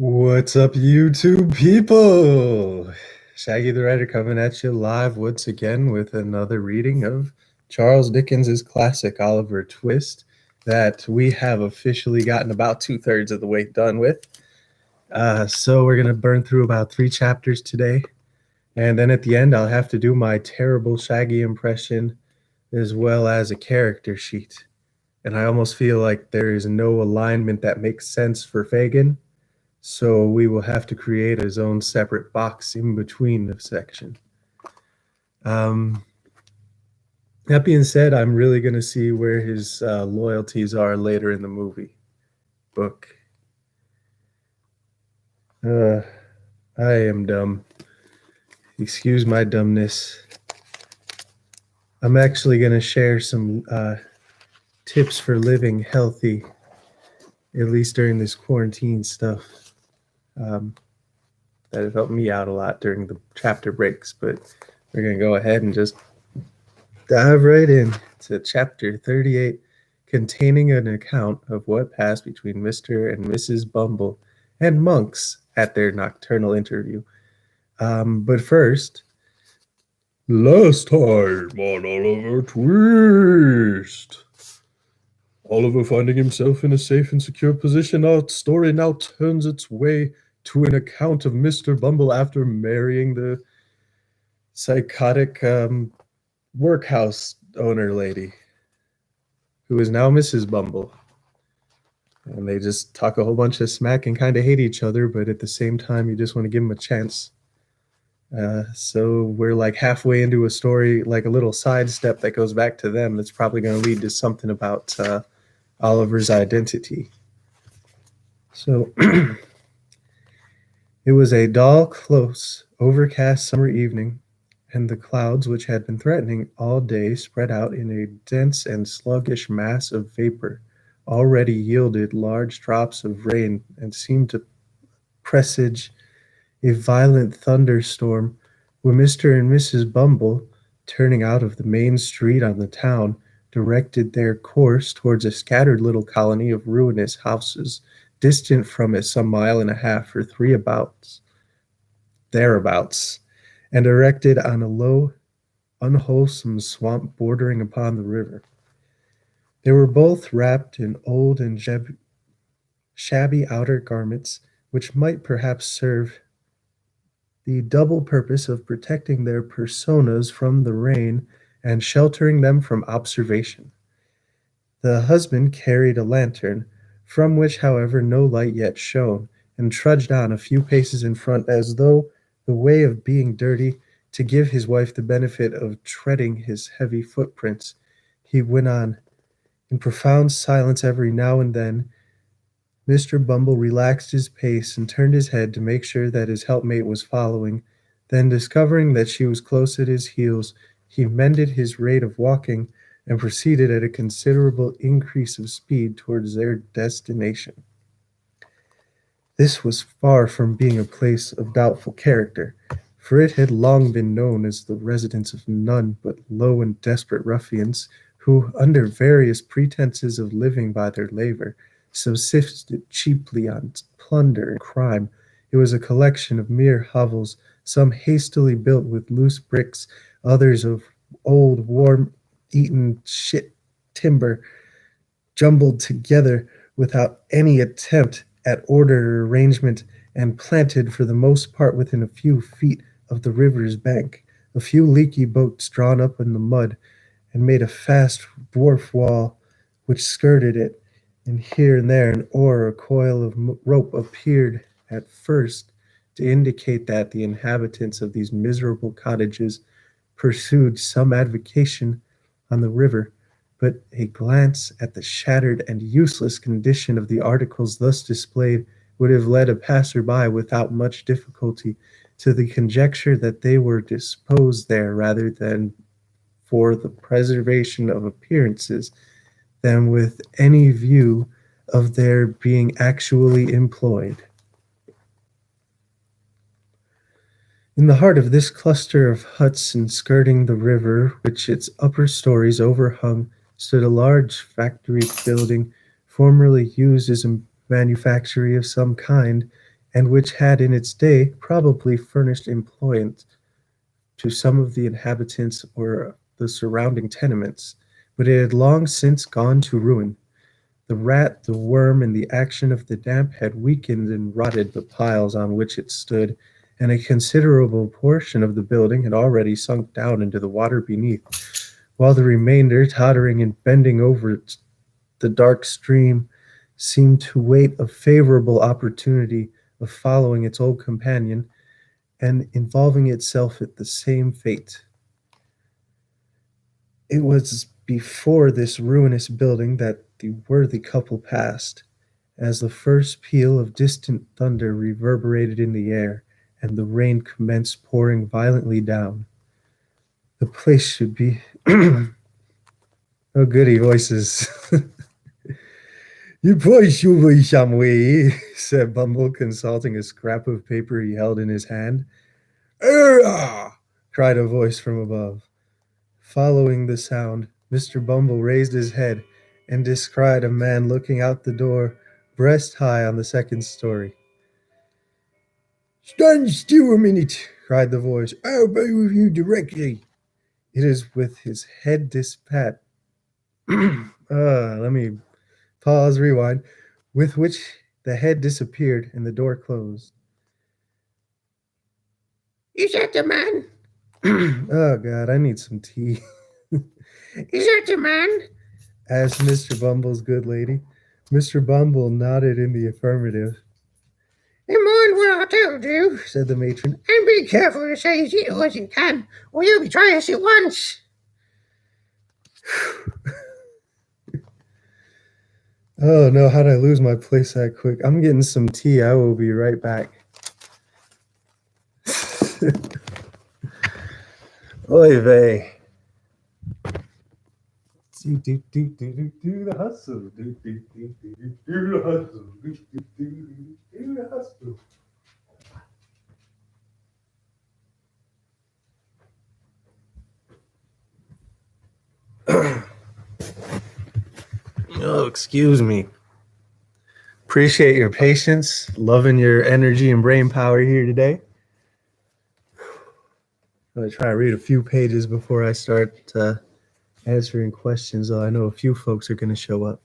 What's up, YouTube people? Shaggy the Writer coming at you live once again with another reading of Charles Dickens's classic Oliver Twist that we have officially gotten about 2/3 of the way done with. So we're going to burn through about 3 chapters today. And then at the end, I'll have to do my terrible Shaggy impression as well as a character sheet. And I almost feel like there is no alignment that makes sense for Fagin. So we will have to create his own separate box in between the section. Um, that being said, I'm really going to see where his loyalties are later in the movie book. I am dumb. Excuse my dumbness. I'm actually going to share some tips for living healthy, at least during this quarantine stuff. That have helped me out a lot during the chapter breaks, but we're going to go ahead and just dive right in to chapter 38, containing an account of what passed between Mr. and Mrs. Bumble and Monks at their nocturnal interview. But first, last time on Oliver Twist. Oliver, finding himself in a safe and secure position, our story now turns its way to an account of Mr. Bumble after marrying the psychotic workhouse owner lady, who is now Mrs. Bumble. And they just talk a whole bunch of smack and kind of hate each other, but at the same time, you just want to give them a chance. So we're like halfway into a story, like a little sidestep that goes back to them. That's probably going to lead to something about Oliver's identity. So it was a dull, close, overcast summer evening, and the clouds, which had been threatening all day, spread out in a dense and sluggish mass of vapor, already yielded large drops of rain and seemed to presage a violent thunderstorm when Mr. and Mrs. Bumble, turning out of the main street on the town, directed their course towards a scattered little colony of ruinous houses, distant from it some 1.5 miles or thereabouts, and erected on a low, unwholesome swamp bordering upon the river. They were both wrapped in old and shabby outer garments, which might perhaps serve the double purpose of protecting their personas from the rain and sheltering them from observation. The husband carried a lantern, from which, however, no light yet shone, and trudged on a few paces in front, as though the way of being dirty, to give his wife the benefit of treading his heavy footprints. He went on, in profound silence. Every now and then Mr. Bumble relaxed his pace and turned his head to make sure that his helpmate was following. Then, discovering that she was close at his heels, he mended his rate of walking and proceeded at a considerable increase of speed towards their destination. This was far from being a place of doubtful character, for it had long been known as the residence of none but low and desperate ruffians, who, under various pretenses of living by their labor, subsisted cheaply on plunder and crime. It was a collection of mere hovels, some hastily built with loose bricks, others of old, worm-eaten shit timber, jumbled together without any attempt at order or arrangement, and planted for the most part within a few feet of the river's bank. A few leaky boats drawn up in the mud and made a fast dwarf wall which skirted it, and here and there an oar or coil of rope appeared at first to indicate that the inhabitants of these miserable cottages pursued some avocation on the river, but a glance at the shattered and useless condition of the articles thus displayed would have led a passer-by without much difficulty to the conjecture that they were disposed there rather than for the preservation of appearances than with any view of their being actually employed. In the heart of this cluster of huts and skirting the river, which its upper stories overhung, stood a large factory building, formerly used as a manufactory of some kind. and which had in its day probably furnished employment to some of the inhabitants or the surrounding tenements, but it had long since gone to ruin. The rat, the worm, and the action of the damp had weakened and rotted the piles on which it stood, and a considerable portion of the building had already sunk down into the water beneath, while the remainder, tottering and bending over the dark stream, seemed to wait a favorable opportunity of following its old companion and involving itself in the same fate. It was before this ruinous building that the worthy couple passed, as the first peal of distant thunder reverberated in the air, and the rain commenced pouring violently down. The place should be oh goody voices. Your place should be somewhere, said Bumble, consulting a scrap of paper he held in his hand. "Ah!" cried a voice from above. Following the sound, Mr. Bumble raised his head and descried a man looking out the door, breast high on the second story. "Stand still a minute," cried the voice. "I'll be with you directly." It is with his head dispat. Let me pause, rewind. With which the head disappeared and the door closed. Is that the man? Oh, God, I need some tea. Is that the man? asked Mr. Bumble's good lady. Mr. Bumble nodded in the affirmative. And mind what I told you, said the matron. And be careful to say as little as you can, or you'll betray us at once. Oh no, how'd I lose my place that quick? I'm getting some tea. I will be right back. Oy vey. Do the hustle. Do the hustle. Do the hustle. Oh, excuse me. Appreciate your patience, loving your energy and brain power here today. I'm going to try to read a few pages before I start answering questions, though I know a few folks are going to show up.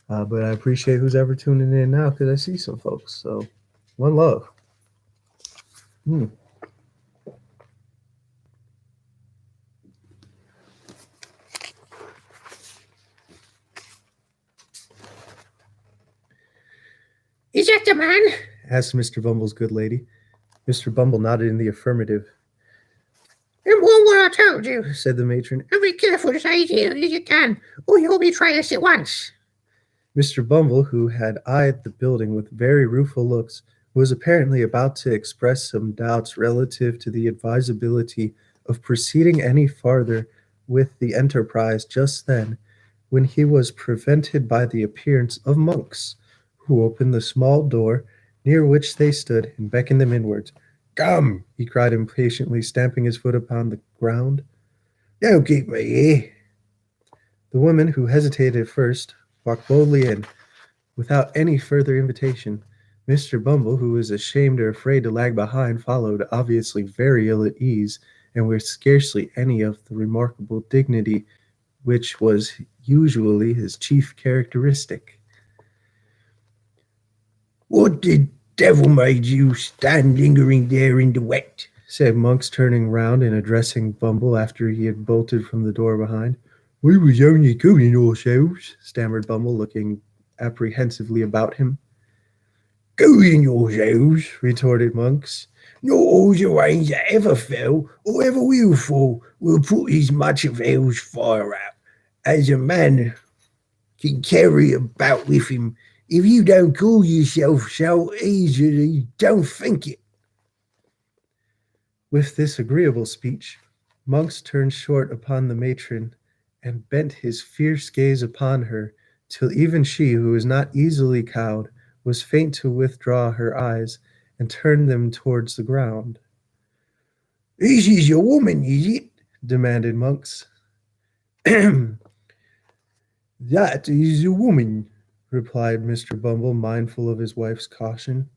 But I appreciate who's ever tuning in now because I see some folks. So, one love. Is that the man? asked Mr. Bumble's good lady. Mr. Bumble nodded in the affirmative. And what I told you, said the matron. And be careful to say as little as you can, or you'll betray us at once. Mr. Bumble, who had eyed the building with very rueful looks, was apparently about to express some doubts relative to the advisability of proceeding any farther with the enterprise just then, when he was prevented by the appearance of monks, who opened the small door near which they stood and beckoned them inwards. "Come," he cried impatiently, stamping his foot upon the ground. "Don't keep me here." The woman, who hesitated at first, walked boldly in, without any further invitation. Mr. Bumble, who was ashamed or afraid to lag behind, followed, obviously very ill at ease, and with scarcely any of the remarkable dignity which was usually his chief characteristic. "What the devil made you stand lingering there in the wet?" said Monks, turning round and addressing Bumble after he had bolted from the door behind. "We was only cooling ourselves," stammered Bumble, looking apprehensively about him. "Cooling yourselves," retorted Monks. "Not all the rains that ever fell, or ever will fall, will put as much of hell's fire out as a man can carry about with him. If you don't cool yourself so easily, don't think it." With this agreeable speech, Monks turned short upon the matron and bent his fierce gaze upon her, till even she, who was not easily cowed, was fain to withdraw her eyes and turn them towards the ground. "This is your woman, is it?" demanded Monks. "That is a woman," replied Mr. Bumble, mindful of his wife's caution.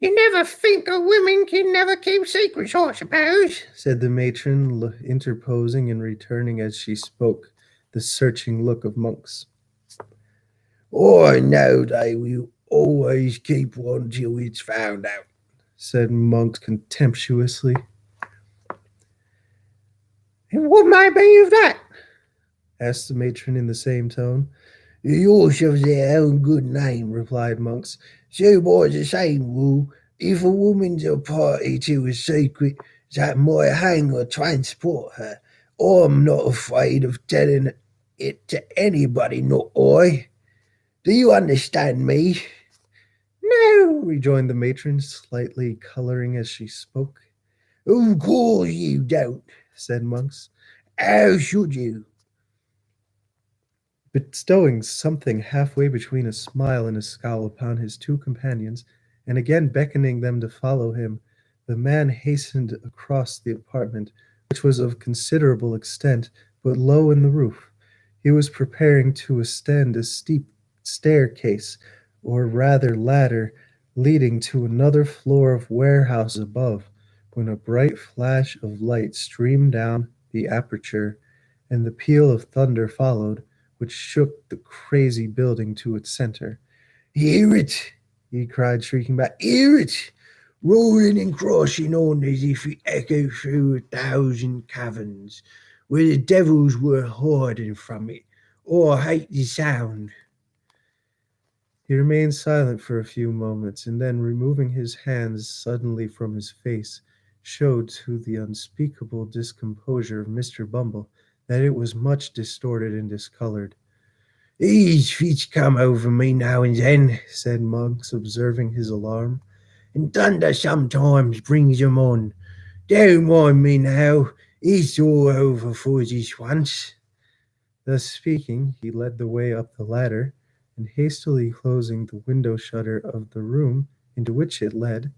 You never think a woman can never keep secrets, I suppose, said the matron, interposing and returning as she spoke the searching look of Monks. I know they will always keep one till it's found out, said Monks contemptuously. And what may be of that? asked the matron in the same tone. Yours of their own good name, replied Monks. So by the same rule, if a woman's a party to a secret that might hang or transport her, I'm not afraid of telling it to anybody, not I. Do you understand me? No, rejoined the matron, slightly coloring as she spoke. Of course you don't, said Monks. How should you? Bestowing something halfway between a smile and a scowl upon his two companions, and again beckoning them to follow him, the man hastened across the apartment, which was of considerable extent, but low in the roof. He was preparing to ascend a steep staircase, or rather ladder, leading to another floor of warehouse above, when a bright flash of light streamed down the aperture, and the peal of thunder followed, which shook the crazy building to its center. Hear it, he cried, shrieking back. Hear it, roaring and crashing on as if it echoed through 1,000 caverns, where the devils were hiding from it. Oh, I hate the sound. He remained silent for a few moments, and then, removing his hands suddenly from his face, showed to the unspeakable discomposure of Mr. Bumble that it was much distorted and discolored. These fits come over me now and then, said Monks, observing his alarm, and thunder sometimes brings 'em on. Don't mind me now, it's all over for this once. Thus speaking, he led the way up the ladder, and hastily closing the window shutter of the room into which it led,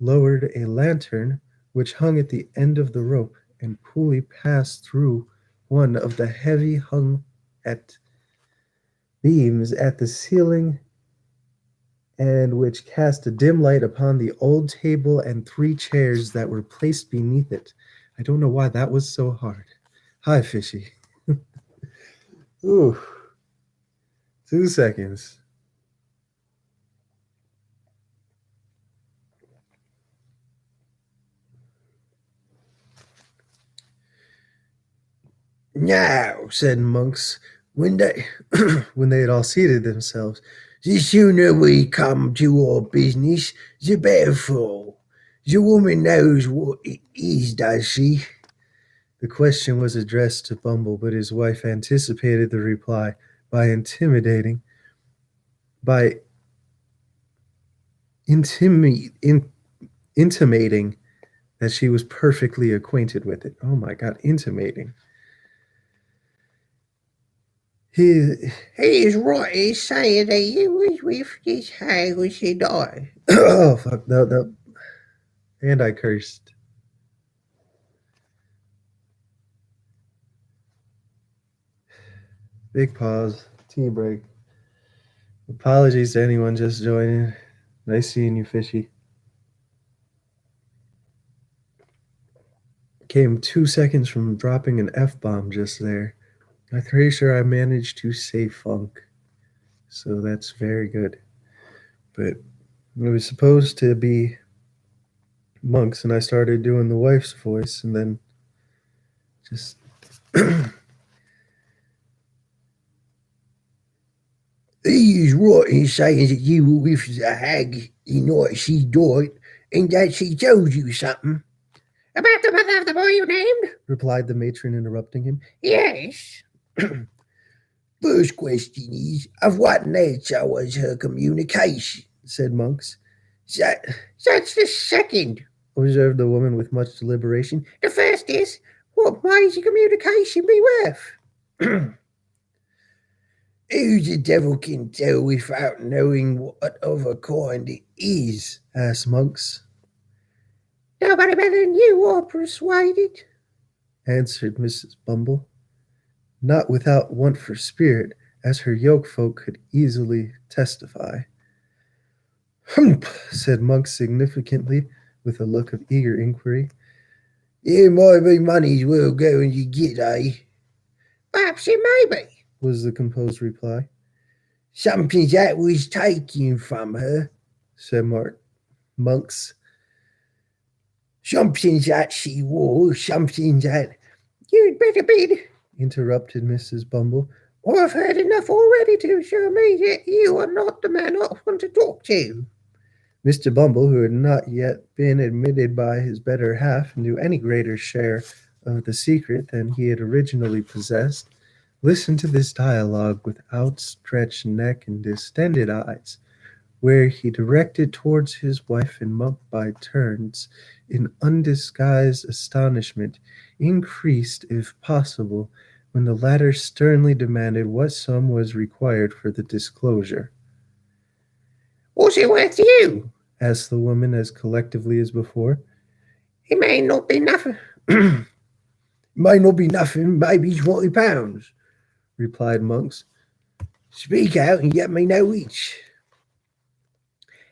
lowered a lantern which hung at the end of the rope, and coolly passed through one of the heavy hung at beams at the ceiling, and which cast a dim light upon the old table and 3 chairs that were placed beneath it. I don't know why that was so hard. Hi, Fishy. Ooh. 2 seconds. Now, said Monks, when they when they had all seated themselves, the sooner we come to our business, the better for all. The woman knows what it is, does she? The question was addressed to Bumble, but his wife anticipated the reply by intimating that she was perfectly acquainted with it. Oh my God, intimating. He is right in saying that you was with this hag when she died. Oh, fuck, no. And I cursed. Big pause. Tea break. Apologies to anyone just joining. Nice seeing you, Fishy. Came 2 seconds from dropping an F-bomb just there. I'm pretty sure I managed to say funk. So that's very good. But it was supposed to be Monks, and I started doing the wife's voice, and then just He is right in saying that you were with the hag the night she died, and that she told you something. About the mother of the boy you named? replied the matron, interrupting him. Yes. First question is, of what nature was her communication? said Monks. That's the second, observed the woman with much deliberation. The first is, what might the communication be worth? Who the devil can tell without knowing what other kind it is? asked Monks. Nobody better than you are persuaded, answered Mrs. Bumble, not without want for spirit, as her yoke folk could easily testify. Humph, said Monk significantly, with a look of eager inquiry. It might be money's well going you get, eh? Perhaps it may be, was the composed reply. Something that was taken from her, said Monks. Something that she wore, something that... You'd better be, interrupted Mrs. Bumble. I've heard enough already to show me that you are not the man I want to talk to. Mr. Bumble, who had not yet been admitted by his better half into any greater share of the secret than he had originally possessed, listened to this dialogue with outstretched neck and distended eyes, where he directed towards his wife and Monk by turns, in undisguised astonishment, increased, if possible, when the latter sternly demanded what sum was required for the disclosure. What's it worth to you? asked the woman as collectively as before. It may not be nothing. May not be nothing, maybe £20, replied Monks. Speak out and let me know which.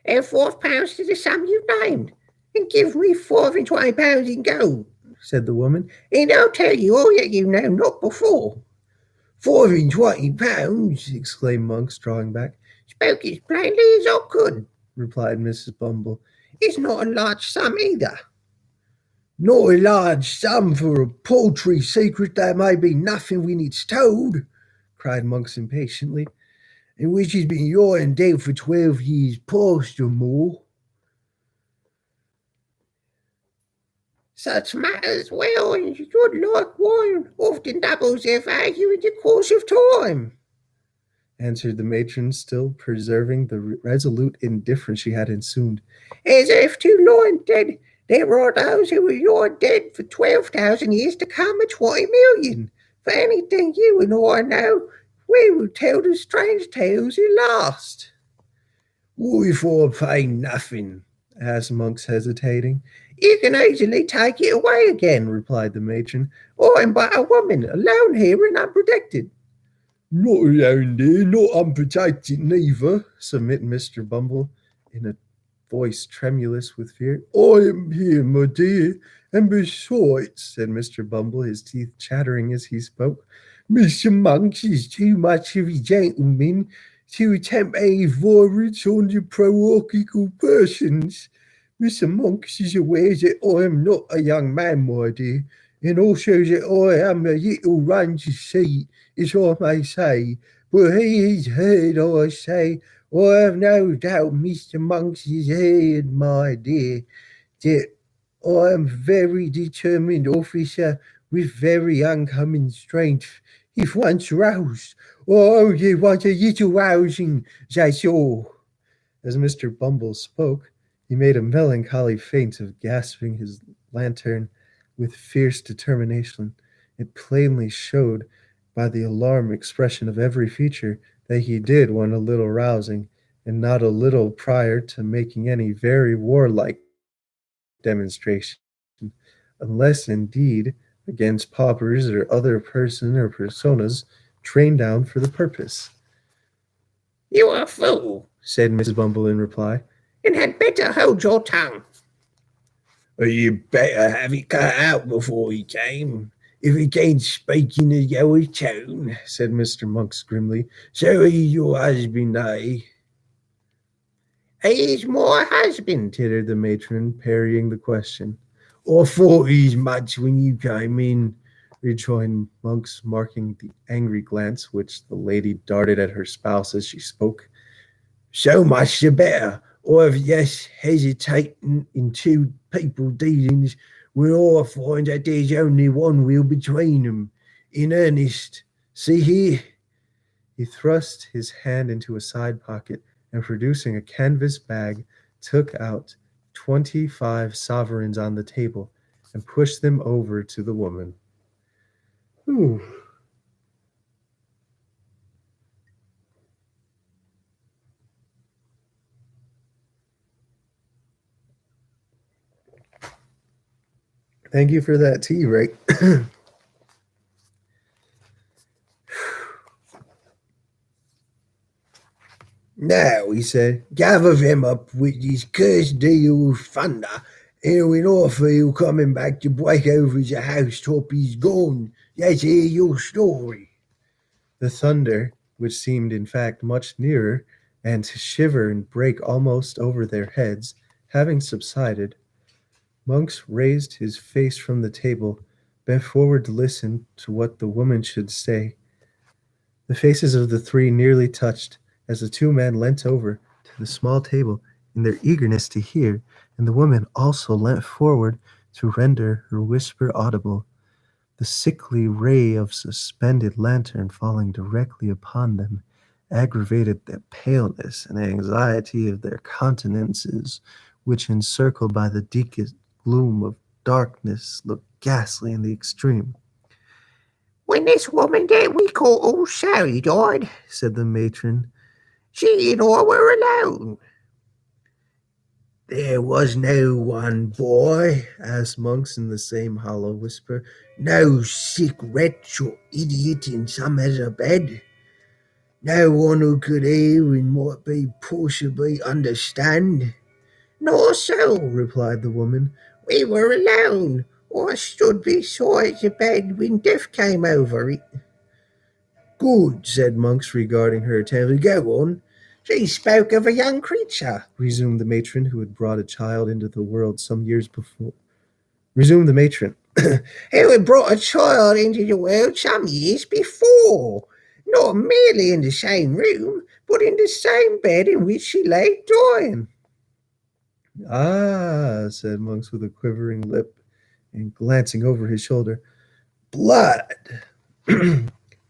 Add £4 to the sum you named, and give me £4.20 in gold, said the woman. And I'll tell you all that you know not before. £4.20, exclaimed Monks, drawing back. Spoke as plainly as I could, replied Mrs. Bumble. It's not a large sum either. Not a large sum for a paltry secret that may be nothing when it's told, cried Monks impatiently, and which has been your in debt for 12 years past or more. Such matters, well, and good like wine, often doubles their value in the course of time, answered the matron, still preserving the resolute indifference she had assumed. As if to lie dead, there are those who are lying dead for 12,000 years to come at 20 million. For anything you and I know, we will tell the strange tales at last. What if I pay nothing? asked Monks, hesitating. You can easily take it away again, replied the matron. I'm but a woman, alone here and unprotected. Not alone dear, not unprotected neither, submitted Mr. Bumble in a voice tremulous with fear. I am here, my dear, and besides, said Mr. Bumble, his teeth chattering as he spoke, Mr. Monks is too much of a gentleman to attempt any violence on the parochial persons. Mr. Monks is aware that I am not a young man, my dear, and also that I am a little run to seed, as I may say, but he has heard, I say, I have no doubt Mr. Monks has heard, my dear, that I am very determined officer with very uncommon strength. If once roused, I only want a little rousing, that's all. As Mr. Bumble spoke, he made a melancholy feint of grasping his lantern with fierce determination. It plainly showed by the alarmed expression of every feature that he did want a little rousing, and not a little prior to making any very warlike demonstration, unless indeed against paupers or other person or personas trained down for the purpose. You are a fool, said Mrs. Bumble in reply, and had better hold your tongue. You better have it cut out before he came. If he can't speak in a yellow tone, said Mr. Monks grimly. So he's your husband, eh? He's my husband, tittered the matron, parrying the question. I thought as much when you came in, rejoined Monks, marking the angry glance which the lady darted at her spouse as she spoke. So much the better. I have less hesitating in two people dealings when I find that there's only one will between them. In earnest, see here. He thrust his hand into a side pocket and, producing a canvas bag, took out 25 sovereigns on the table and pushed them over to the woman. Ooh. Thank you for that tea, Rick. Now, he said, gather them up with this cursed deal of thunder, and when I feel coming back to break over the housetop is gone, let's hear your story. The thunder, which seemed in fact much nearer, and to shiver and break almost over their heads, having subsided, Monks raised his face from the table, bent forward to listen to what the woman should say. The faces of the three nearly touched as the two men leant over to the small table in their eagerness to hear, and the woman also leant forward to render her whisper audible. The sickly ray of suspended lantern falling directly upon them aggravated the paleness and anxiety of their countenances, which, encircled by the deepest gloom of darkness, looked ghastly in the extreme. When this woman that we call Old Sally died, Said the matron, she and I were alone. There was no one, boy, asked Monks in the same hollow whisper. no sick wretch or idiot in some other bed. No one who could hear and might be possibly understand. Nor so, replied the woman. we were alone. I stood beside the bed when death came over it. Good, said Monks, regarding her attentively. Go on. She spoke of a young creature. Resumed the matron, who had brought a child into the world some years before. Resumed the matron. Who had brought a child into the world some years before, not merely in the same room, but in the same bed in which she lay dying. Ah, said Monks with a quivering lip and glancing over his shoulder. Blood.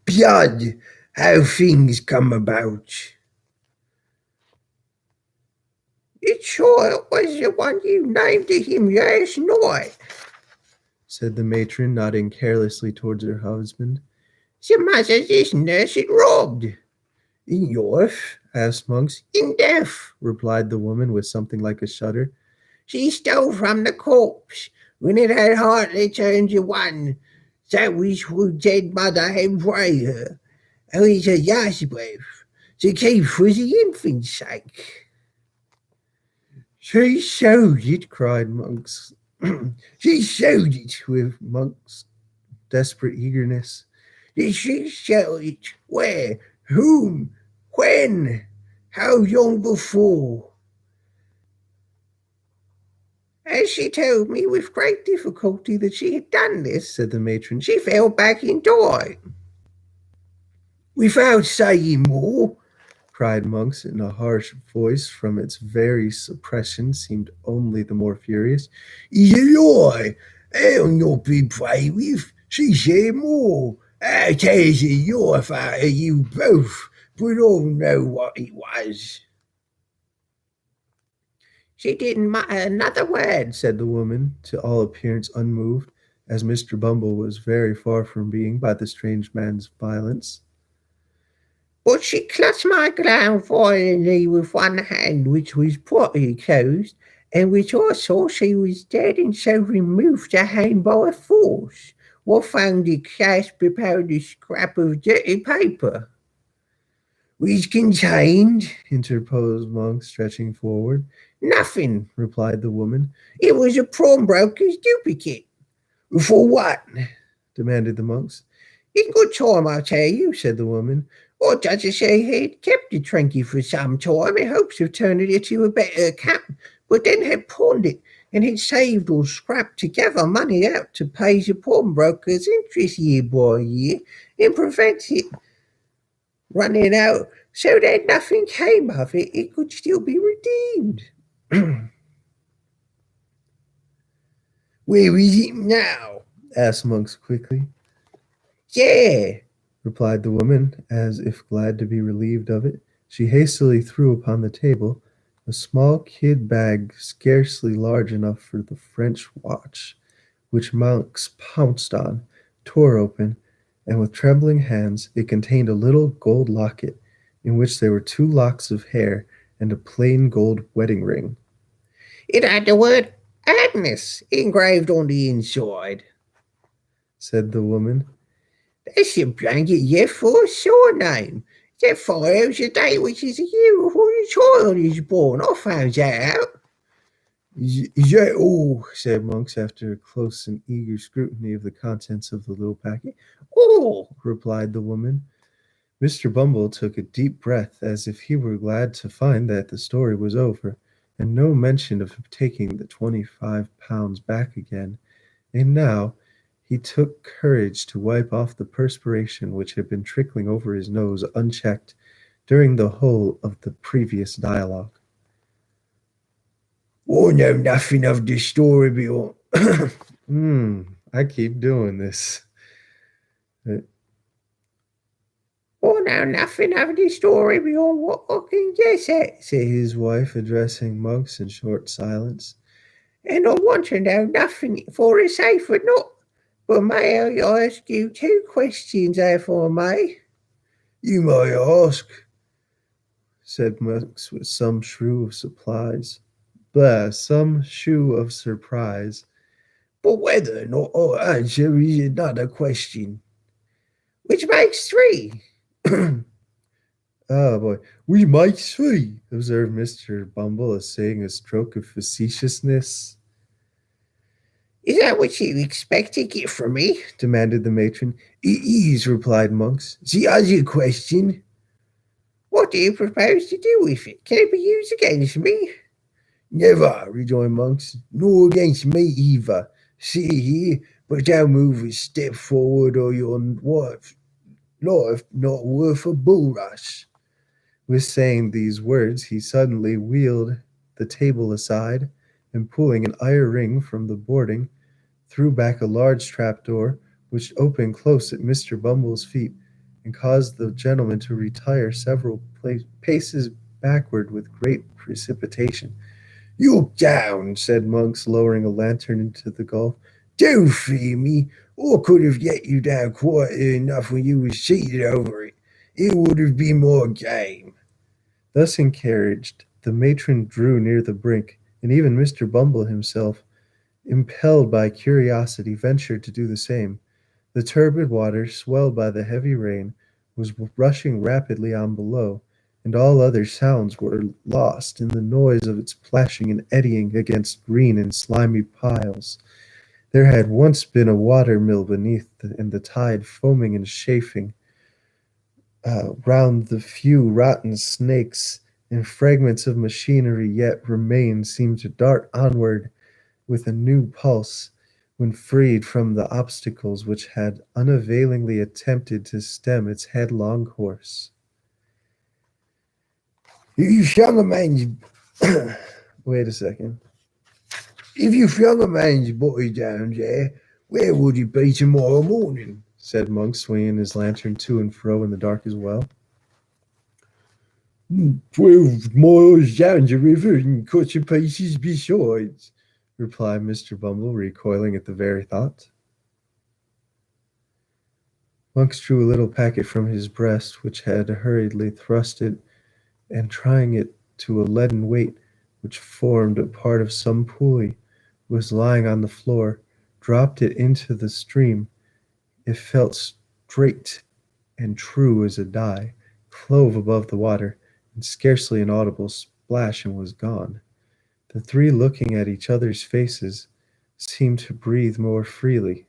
Blood. How things come about. The child was the one you named to him last night. Said the matron, nodding carelessly towards her husband. The mother this nurse had robbed. In life? Asked Monks. In death, Replied the woman with something like a shudder. she stole from the corpse when it had hardly turned to one. That which her dead mother had raised her, with her last breath, to keep for the infant's sake. She showed it. Cried Monks. She showed it. With Monks' desperate eagerness. Did she show it? Where? Whom? When? How long before? As she told me with great difficulty that she had done this, Said the matron. she fell back and died. Without saying more? Cried Monks in a harsh voice from its very suppression seemed only the more furious. Is a lie. I'll not be played with. She said more. I tells a lie for you both, but I'll know what it was. She didn't mutter another word. Said the woman, to all appearance unmoved, as Mr. Bumble was very far from being by the strange man's violence. But she clutched my gown violently with one hand, which was partly closed, and which I saw she was dead, and so removed the hand by force. I found it clasped upon a scrap of dirty paper. Which contained? Interposed Monks, stretching forward. Nothing, Replied the woman. it was a pawnbroker's duplicate. For what? Demanded the Monks. In good time, I'll tell you, Said the woman. I judge to say he had kept the trinket for some time in hopes of turning it to a better account, but then had pawned it and had saved or scrapped together money out to pay the pawnbroker's interest year by year and prevent it running out so that nothing came of it. It could still be redeemed. Where is it now? Asked Monks quickly. Yeah, Replied the woman, as if glad to be relieved of it. She hastily threw upon the table a small kid bag scarcely large enough for the French watch, which Monks pounced on, tore open, and with trembling hands it contained a little gold locket, in which there were 2 locks of hair and a plain gold wedding ring. it had the word Agnes engraved on the inside. Said the woman. That's a blanket yet for a surname. That 4 hours a day, which is a year before your child is born. I found that out. Is that all? Said Monks after a close and eager scrutiny of the contents of the little packet. Oh, Replied the woman. Mr. Bumble took a deep breath as if he were glad to find that the story was over, and no mention of taking the 25 pounds back again. And now he took courage to wipe off the perspiration which had been trickling over his nose unchecked during the whole of the previous dialogue. I know nothing of the story beyond. I keep doing this. I know nothing of the story beyond what I can guess at, said his wife, addressing Monks in short silence. and I want to know nothing for a safe or not. But may I ask you 2 questions, if I may? You may ask, said Monks with some shrew of surprise. Some shew of surprise. but whether or not I answer is another question. Which makes 3. Oh boy, we might 3, observed Mr. Bumble, essaying a stroke of facetiousness. Is that what you expect to get from me? Demanded the matron. It is, replied Monks. The other question. What do you propose to do with it? Can it be used against me? Never, rejoined Monks, nor against me either. See here, but don't move a step forward or your life not worth a bulrush. With saying these words, he suddenly wheeled the table aside, and pulling an iron ring from the boarding, threw back a large trapdoor, which opened close at Mr. Bumble's feet, and caused the gentleman to retire several paces backward with great precipitation. You're down, said Monks, lowering a lantern into the gulf. Don't fear me. I could have let you down quietly enough when you were seated over it. It would have been more game. Thus encouraged, the matron drew near the brink, and even Mr. Bumble himself, impelled by curiosity, ventured to do the same. The turbid water, swelled by the heavy rain, was rushing rapidly on below, and all other sounds were lost in the noise of its plashing and eddying against green and slimy piles. There had once been a water-mill beneath, and the tide, foaming and chafing round the few rotten snakes and fragments of machinery yet remained, seemed to dart onward with a new pulse when freed from the obstacles which had unavailingly attempted to stem its headlong course. You flung a man's Wait a second. If you flung a man's body down there, where would it be tomorrow morning? Said Monk, swinging his lantern to and fro in the dark as well. 12 miles down the river and cut to pieces besides, replied Mr. Bumble, recoiling at the very thought. Monks drew a little packet from his breast, which had hurriedly thrust it, and trying it to a leaden weight, which formed a part of some pulley, was lying on the floor, dropped it into the stream. It felt straight and true as a die, clove above the water, and scarcely an audible splash, and was gone. The 3, looking at each other's faces, seemed to breathe more freely.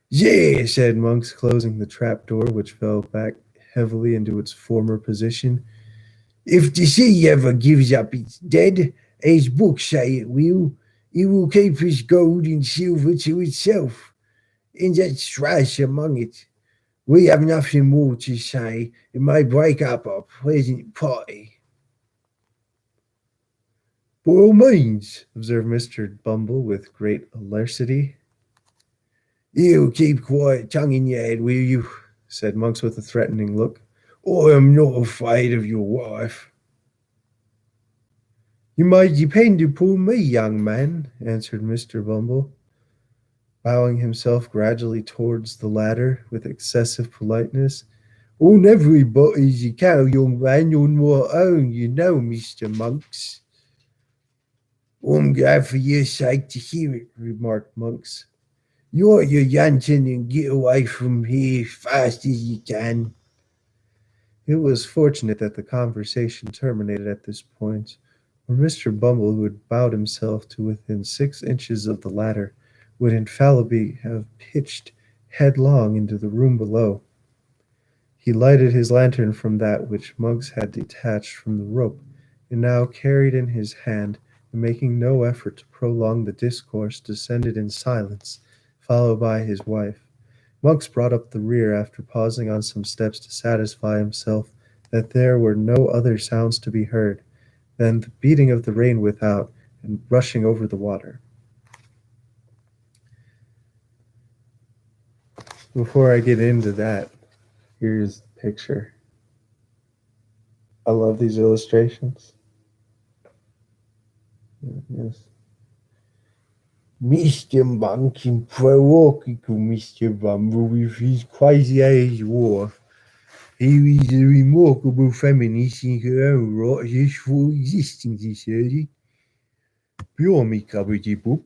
Yeah, said Monks, closing the trapdoor, which fell back heavily into its former position. If the sea ever gives up its dead, as books say it will keep its gold and silver to itself, and that's trash among it. We have nothing more to say. It may break up our pleasant party. By all means, observed Mr. Bumble with great alacrity. You keep quiet, tongue in your head, will you? Said Monks with a threatening look. I am not afraid of your wife. You may depend upon me, young man, answered Mr. Bumble, bowing himself gradually towards the ladder with excessive politeness. On everybody's account, young man, on my own, you know, Mr. Monks. I'm glad for your sake to hear it, remarked Monks. You're your lantern and get away from here as fast as you can. It was fortunate that the conversation terminated at this point, or Mr. Bumble, who had bowed himself to within 6 inches of the ladder, would infallibly have pitched headlong into the room below. He lighted his lantern from that which Monks had detached from the rope, and now carried in his hand, and making no effort to prolong the discourse, descended in silence, followed by his wife. Monks brought up the rear after pausing on some steps to satisfy himself that there were no other sounds to be heard than the beating of the rain without and rushing over the water. Before I get into that, here's the picture. I love these illustrations. Yes. Mr. Monkey parochial Mr. Bumble with his crazy age war. He is a remarkable feminist in her own right just for existing, he said. Blimey, cupboardy boop.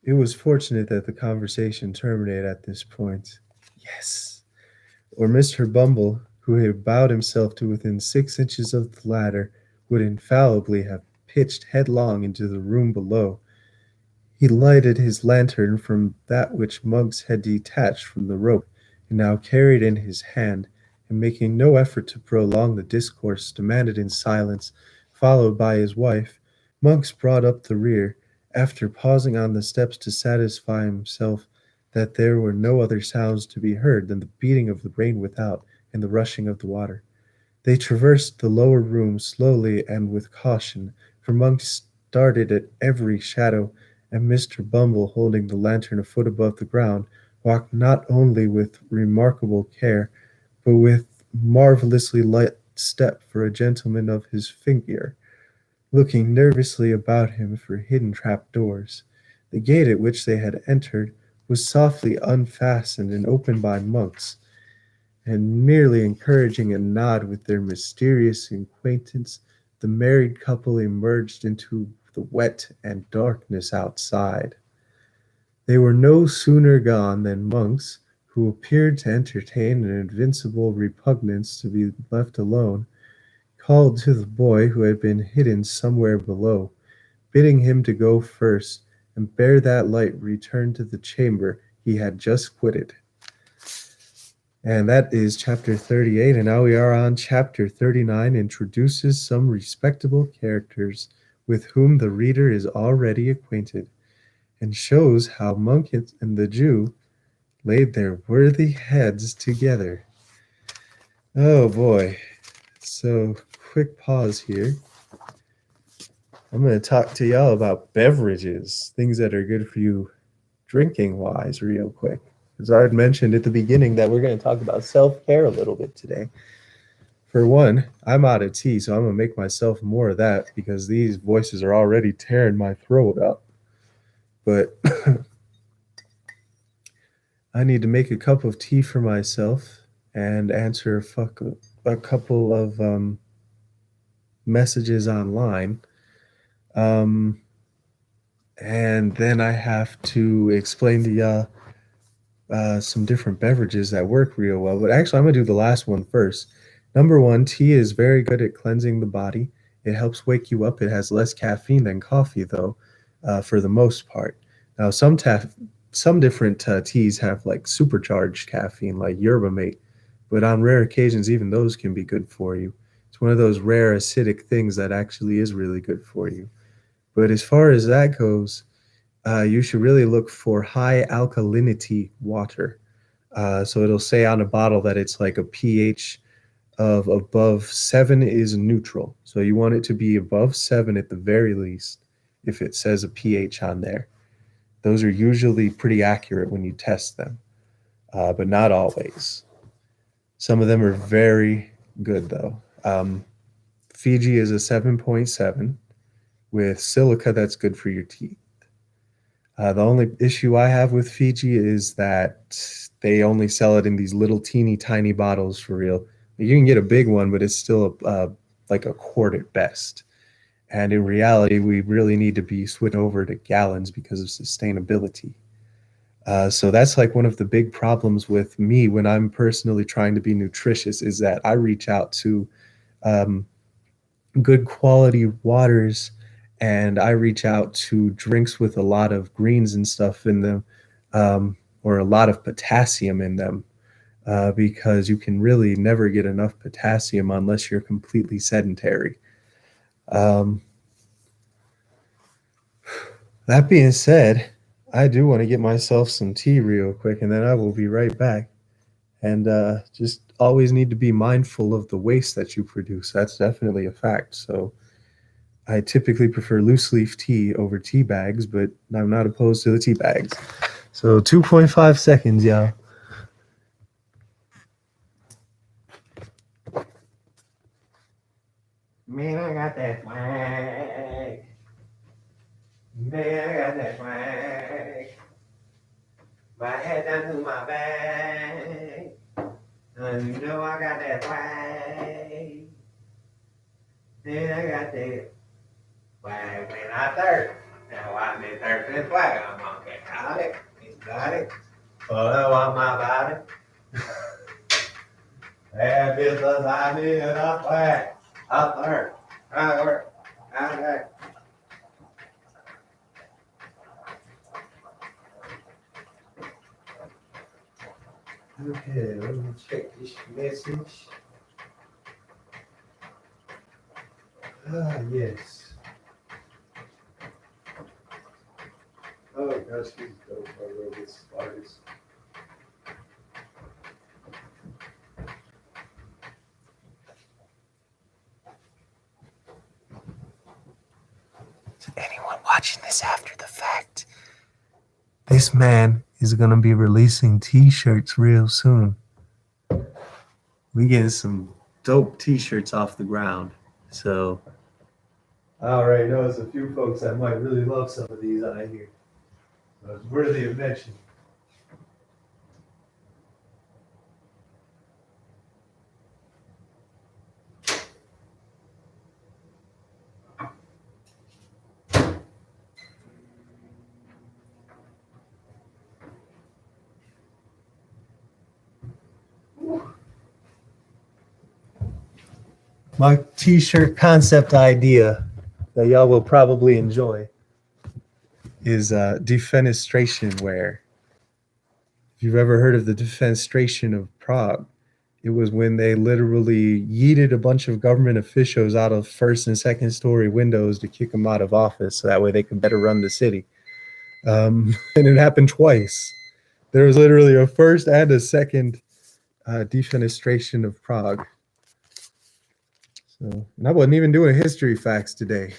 It was fortunate that the conversation terminated at this point. Yes. Or Mr. Bumble, who had bowed himself to within 6 inches of the ladder, would infallibly have pitched headlong into the room below. He lighted his lantern from that which Monks had detached from the rope, and now carried in his hand, and making no effort to prolong the discourse, demanded in silence, followed by his wife. Monks brought up the rear, after pausing on the steps to satisfy himself that there were no other sounds to be heard than the beating of the rain without and the rushing of the water. They traversed the lower room slowly and with caution, for Monks started at every shadow, and Mr. Bumble, holding the lantern a foot above the ground, walked not only with remarkable care, but with marvellously light step for a gentleman of his figure, looking nervously about him for hidden trap-doors. The gate at which they had entered was softly unfastened and opened by Monks, and merely encouraging a nod with their mysterious acquaintance, the married couple emerged into the wet and darkness outside. They were no sooner gone than Monks, who appeared to entertain an invincible repugnance to be left alone, called to the boy who had been hidden somewhere below, bidding him to go first and bear that light return to the chamber he had just quitted. And that is chapter 38, and now we are on chapter 39, introduces some respectable characters with whom the reader is already acquainted, and shows how Monk and the Jew laid their worthy heads together. Oh boy. So, quick pause here. I'm going to talk to y'all about beverages, things that are good for you drinking wise, real quick. As I had mentioned at the beginning, that we're going to talk about self-care a little bit today. For one, I'm out of tea, so I'm going to make myself more of that because these voices are already tearing my throat up. But I need to make a cup of tea for myself and answer a couple of messages online. And then I have to explain to y'all some different beverages that work real well. But actually, I'm going to do the last one first. Number one, tea is very good at cleansing the body. It helps wake you up. It has less caffeine than coffee, though, for the most part. Now, some different teas have like supercharged caffeine, like yerba mate, but on rare occasions, even those can be good for you. It's one of those rare acidic things that actually is really good for you. But as far as that goes, you should really look for high alkalinity water. So it'll say on a bottle that it's like a pH of above 7 is neutral. So you want it to be above 7 at the very least if it says a pH on there. Those are usually pretty accurate when you test them, but not always. Some of them are very good, though. Fiji is a 7.7 with silica that's good for your teeth. The only issue I have with Fiji is that they only sell it in these little teeny tiny bottles for real. You can get a big one, but it's still like a quart at best. And in reality, we really need to be switching over to gallons because of sustainability. So that's like one of the big problems with me when I'm personally trying to be nutritious is that I reach out to um, good quality waters, and I reach out to drinks with a lot of greens and stuff in them, or a lot of potassium in them, because you can really never get enough potassium unless you're completely sedentary. Um, that being said, I do want to get myself some tea real quick, and then I will be right back. And just always need to be mindful of the waste that you produce. That's definitely a fact. So I typically prefer loose leaf tea over tea bags, but I'm not opposed to the tea bags. So 2.5 seconds, y'all. Man, I got that swag. Man, I got that swag. My head down to my back. And you know I got that swag. Then I got that swag when I thirst. Now I'm in thirst and swag. I'm on that. Got it. It's got it. Follow on my body. That business I need a swag. Up there. I work. Okay. Okay, let me check this message. Ah, yes. Oh gosh, he's dope. I wrote this artist. To anyone watching this after the fact, this man is going to be releasing t-shirts real soon. We getting some dope t-shirts off the ground. So I already know there's a few folks that might really love some of these out here. So it's worthy of mention. My t-shirt concept idea that y'all will probably enjoy is defenestration wear. If you've ever heard of the defenestration of Prague, it was when they literally yeeted a bunch of government officials out of first and second story windows to kick them out of office so that way they could better run the city. And it happened twice. There was literally a first and a second defenestration of Prague. So, and I wasn't even doing history facts today.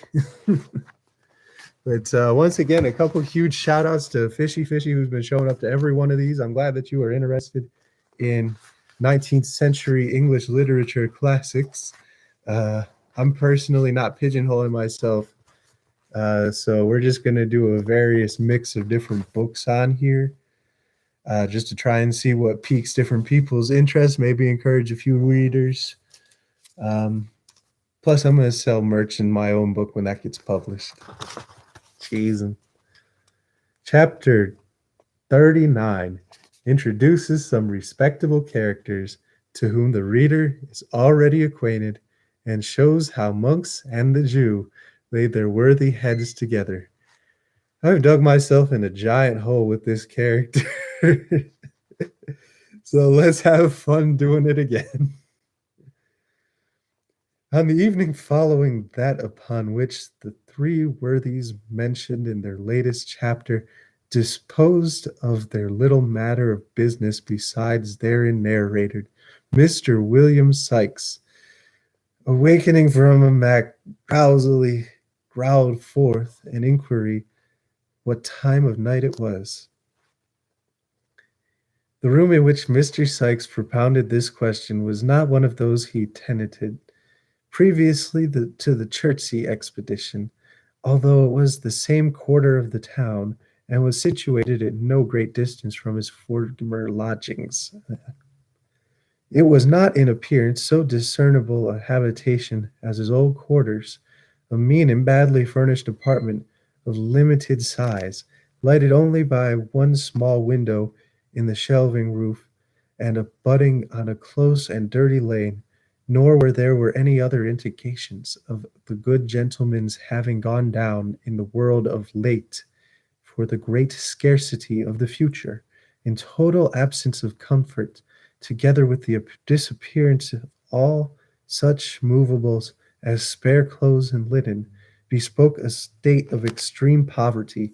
But once again, a couple huge shout outs to Fishy, who's been showing up to every one of these. I'm glad that you are interested in 19th century English literature classics. I'm personally not pigeonholing myself. So we're just going to do a various mix of different books on here, just to try and see what piques different people's interest, maybe encourage a few readers. Plus, I'm going to sell merch in my own book when that gets published. Jeez. Chapter 39 introduces some respectable characters to whom the reader is already acquainted and shows how monks and the Jew laid their worthy heads together. I've dug myself in a giant hole with this character. So let's have fun doing it again. On the evening following that upon which the three worthies mentioned in their latest chapter disposed of their little matter of business besides therein narrated, Mr. William Sykes, awakening from a nap, drowsily growled forth an inquiry what time of night it was. The room in which Mr. Sykes propounded this question was not one of those he tenanted previously to the Chertsey expedition, although it was the same quarter of the town and was situated at no great distance from his former lodgings. It was not in appearance so discernible a habitation as his old quarters, a mean and badly furnished apartment of limited size, lighted only by one small window in the shelving roof and abutting on a close and dirty lane, nor were any other indications of the good gentleman's having gone down in the world of late, for the great scarcity of the future, in total absence of comfort, together with the disappearance of all such movables as spare clothes and linen, bespoke a state of extreme poverty,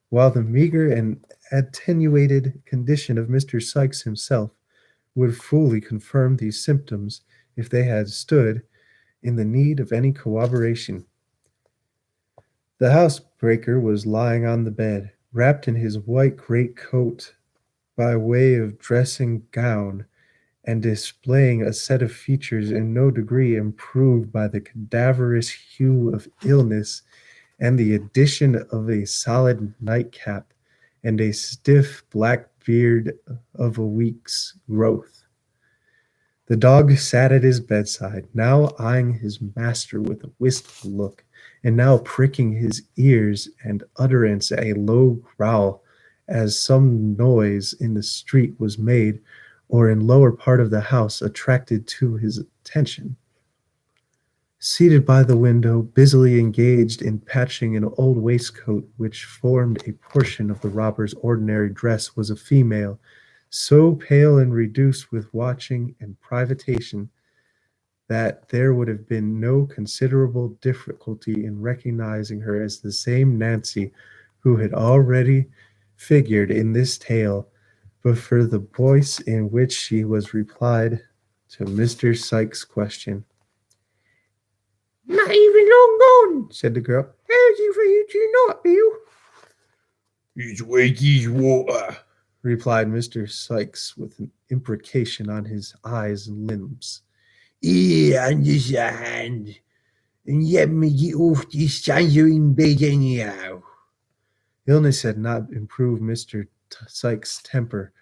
while the meager and attenuated condition of Mr. Sikes himself would fully confirm these symptoms if they had stood in the need of any corroboration. The housebreaker was lying on the bed, wrapped in his white great-coat by way of dressing gown, and displaying a set of features in no degree improved by the cadaverous hue of illness and the addition of a solid nightcap and a stiff black beard of a week's growth. The dog sat at his bedside, now eyeing his master with a wistful look, and now pricking his ears and utterance a low growl as some noise in the street was made or in lower part of the house attracted to his attention. Seated by the window, busily engaged in patching an old waistcoat which formed a portion of the robber's ordinary dress, was a female, so pale and reduced with watching and privation that there would have been no considerable difficulty in recognizing her as the same Nancy who had already figured in this tale, but for the voice in which she was replied to Mr. Sikes' question. Not even long gone, Said the girl. how's you for you tonight, Bill? It's weak as water. Replied Mr. Sikes with an imprecation on his eyes and limbs. Here, under the hand, and let me get off this thundering bed anyhow. Illness had not improved Mr. Sikes' temper,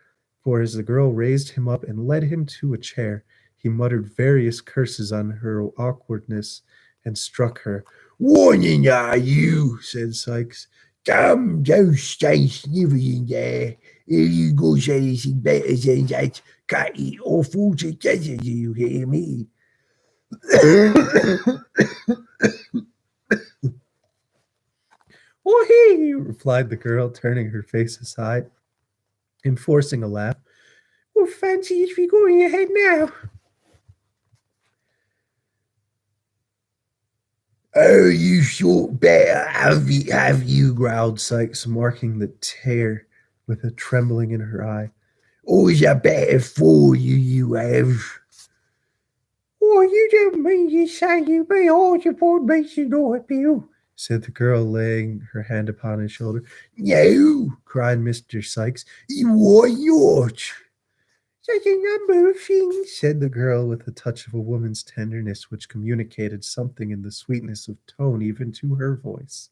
for as the girl raised him up and led him to a chair, he muttered various curses on her awkwardness and struck her. Warning are you, said Sikes. Come, don't stay snivelling there. If you go say anything better than that, cut it off altogether, do you hear me? I hear you, Replied the girl, turning her face aside and forcing a laugh. What fancy is we going ahead now? Oh, you thought better have you? Growled Sikes, marking the tear with a trembling in her eye. Always a better for you, you have. Why, you don't mean to say you be hard upon me tonight, Bill? Said the girl, laying her hand upon his shoulder. No, Cried Mr. Sikes. why not? Such a number of things. Said the girl with a touch of a woman's tenderness which communicated something in the sweetness of tone even to her voice.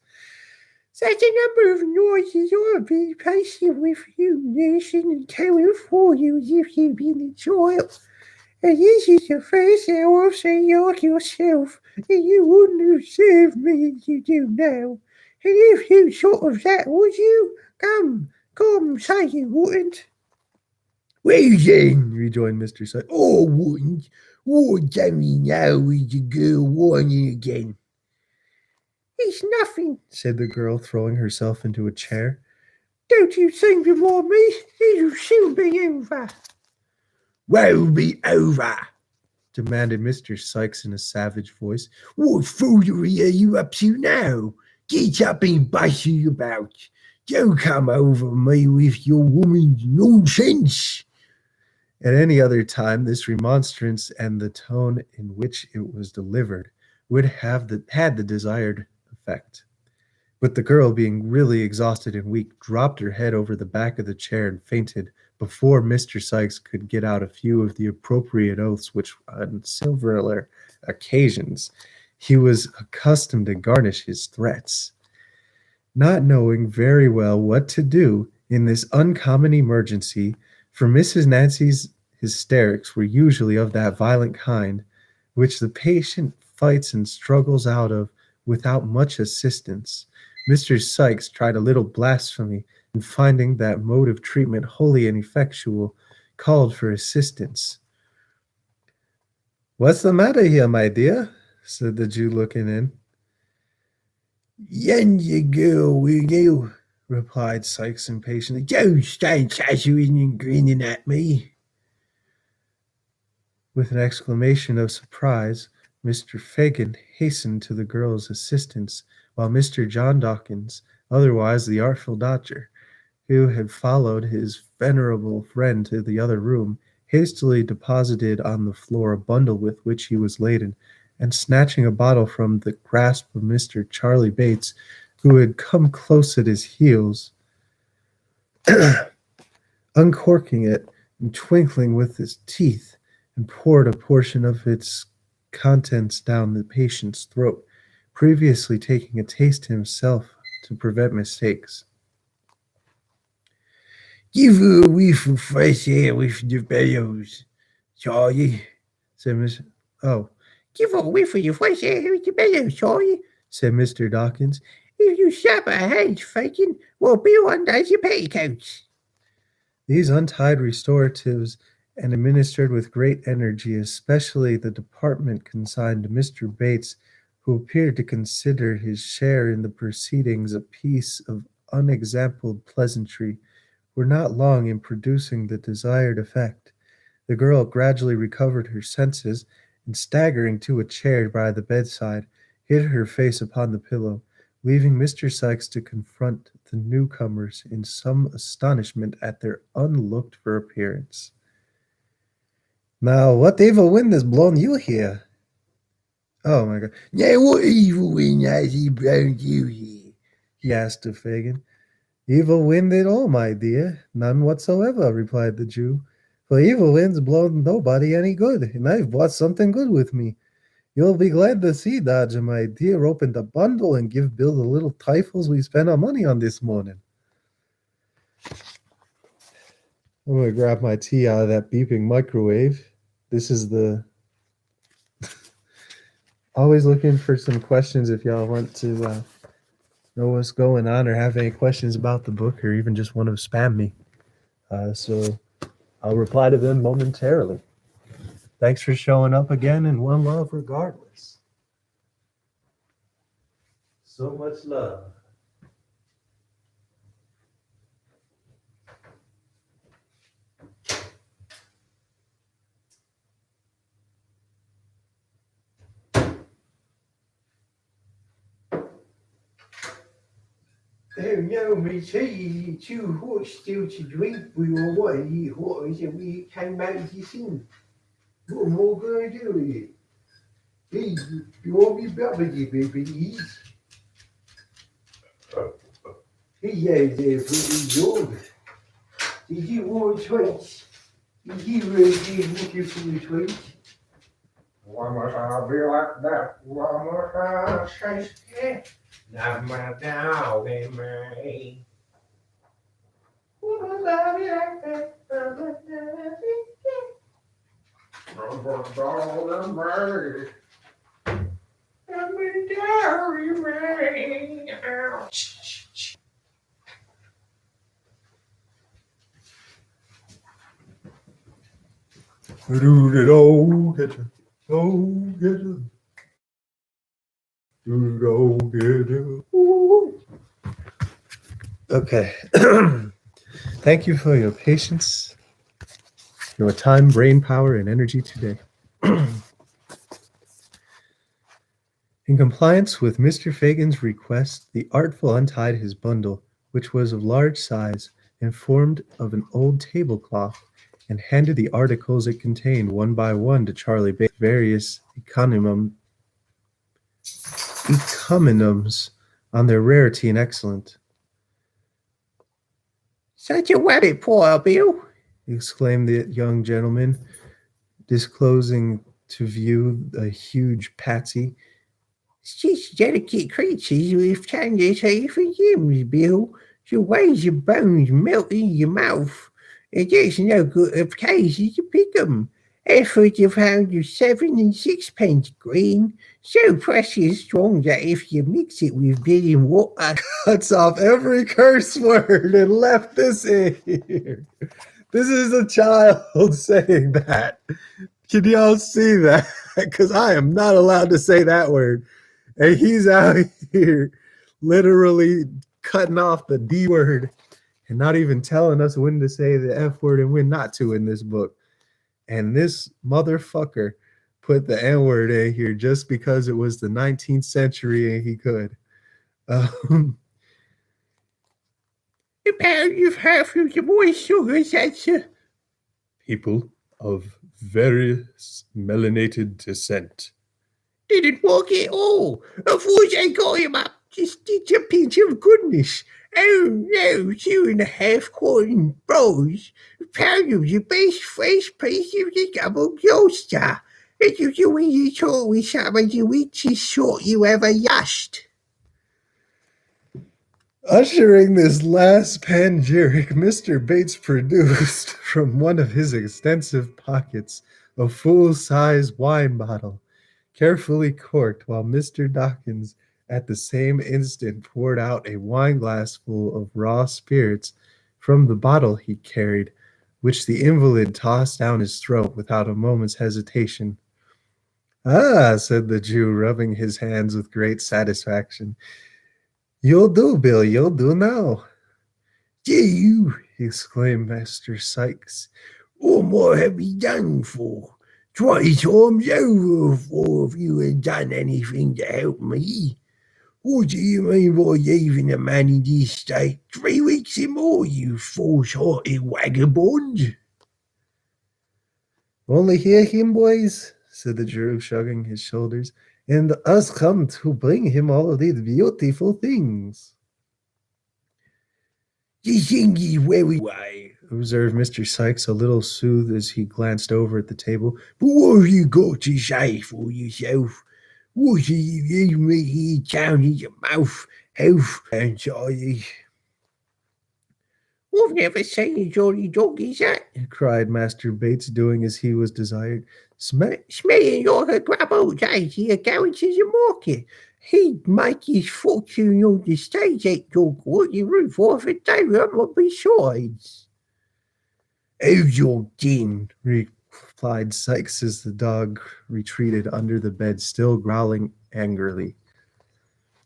Such a number of noises I've been patient with you, nursing and caring for you as if you'd been a child. And this is the first hour I've seen you like yourself, and you wouldn't have served me as you do now. And if you thought of that, would you? Come, say you wouldn't. Well then, Rejoined Mr. Sikes. I wouldn't. What dummy now is the girl whining again? It's nothing. Said the girl, throwing herself into a chair. Don't you seem to mind me? It'll soon be over. What'll be over? Demanded Mr. Sikes in a savage voice. What foolery are you up to now? Get up and bustle about. Don't come over me with your woman's nonsense. At any other time, this remonstrance and the tone in which it was delivered would have had the desired effect. But the girl, being really exhausted and weak, dropped her head over the back of the chair and fainted before Mr. Sikes could get out a few of the appropriate oaths which, on similar occasions, he was accustomed to garnish his threats. Not knowing very well what to do in this uncommon emergency, for Mrs. Nancy's hysterics were usually of that violent kind which the patient fights and struggles out of without much assistance, Mr. Sykes tried a little blasphemy, and finding that mode of treatment wholly ineffectual, called for assistance. "What's the matter here, my dear?" said the Jew, looking in. Yonder girl with you, replied Sykes impatiently. Don't stand chattering and grinning at me. With an exclamation of surprise, Mr. Fagin hastened to the girl's assistance, while Mr. John Dawkins, otherwise the Artful Dodger, who had followed his venerable friend to the other room, hastily deposited on the floor a bundle with which he was laden, and snatching a bottle from the grasp of Mr. Charley Bates, who had come close at his heels, uncorking it and twinkling with his teeth, and poured a portion of its contents down the patient's throat, previously taking a taste himself to prevent mistakes. Give her a whiff of fresh air with the bellows, Charlie, said Mr. Oh, Give her a whiff of your fresh air with your bellows, Charlie. said Mr. Dawkins. If you slap her hands, Fagin, we'll be undoes your petticoats. These untied restoratives and administered with great energy, especially the department consigned to Mr. Bates, who appeared to consider his share in the proceedings a piece of unexampled pleasantry, were not long in producing the desired effect. The girl gradually recovered her senses, and staggering to a chair by the bedside, hid her face upon the pillow, leaving Mr. Sykes to confront the newcomers in some astonishment at their unlooked-for appearance. "Now, what evil wind has blown you here?" "Oh, my God." Now what evil wind has he blown you here? he asked of Fagin. "Evil wind at all, my dear, none whatsoever," replied the Jew. "For evil winds blow nobody any good, and I've brought something good with me. You'll be glad to see, Dodger, my dear, open the bundle and give Bill the little trifles we spent our money on this morning." I'm going to grab my tea out of that beeping microwave. This is the... Always looking for some questions if y'all want to know what's going on or have any questions about the book or even just want to spam me. So I'll reply to them momentarily. Thanks for showing up again, and one love regardless. So much love. Oh no, me tea too hot still to drink. We were what hot as we came out of the scene. What more can I do with it? Hey, you want me baby, baby? Hey, there, pretty dog. Did you want a treat? Did you really looking for a treat? Why must I be like that? Why must I say that? Not my dog and me. Why must I be like that? I'm a dog and me. I'm a dog and me. Ouch. Do it all, get you. Oh, get you. Do it all, get you. Okay. Thank you for your patience, your time, brain power, and energy today. In compliance with Mr. Fagin's request, the Artful untied his bundle, which was of large size and formed of an old tablecloth, and handed the articles it contained one by one to Charley Bates, various encomiums on their rarity and excellence. Such a wedding, poor Bill, exclaimed the young gentleman, disclosing to view a huge patsy. She's delicate creatures with tender teeth and limbs, Bill. She weighs your bones melt in your mouth. It gets no good of cases to pick 'em. Effort you found you 7 and 6 pence green, so precious strong that if you mix it with boiling water, Cuts off every curse word and left this in here. This is a child saying that. Can y'all see that? Because I am not allowed to say that word. And he's out here literally cutting off the D word and not even telling us when to say the F word and when not to in this book. And this motherfucker put the N word in here just because it was the 19th century and he could. about you've half of the moist sugars that's People of various melanated descent. didn't work at all. I thought I got him up. Just a pinch of goodness. Oh no, 2.5 quartern bros. Pound of the best fresh piece of the double Gloucester. It was the way you talk with some of the richest sort you ever yashed. Ushering this last panegyric, Mr. Bates produced from one of his extensive pockets a full-size wine bottle, carefully corked, while Mr. Dawkins at the same instant poured out a wineglass full of raw spirits from the bottle he carried, which the invalid tossed down his throat without a moment's hesitation. "Ah," said the Jew, rubbing his hands with great satisfaction. "You'll do, Bill, you'll do now." "You!" exclaimed Master Sykes. What more have you done for? 20 times over before if you had done anything to help me. What do you mean by leaving a man in this state 3 weeks and more, you false-hearted vagabond? "Only hear him, boys," said the Jew, shrugging his shoulders, "and us come to bring him all of these beautiful things." The thing is very way, observed Mr. Sykes, a little soothed as he glanced over at the table. but what have you got to say for yourself? What have you leave me here counting your mouth, health, entirely? I've never seen a jolly dog, is that? cried Master Bates, doing as he was desired. Smelling like a grub old daisy a going to the market. He'd make his fortune on the stage, that dog would, you roof off a day, besides. Who's your din? replied Sykes as the dog retreated under the bed, still growling angrily.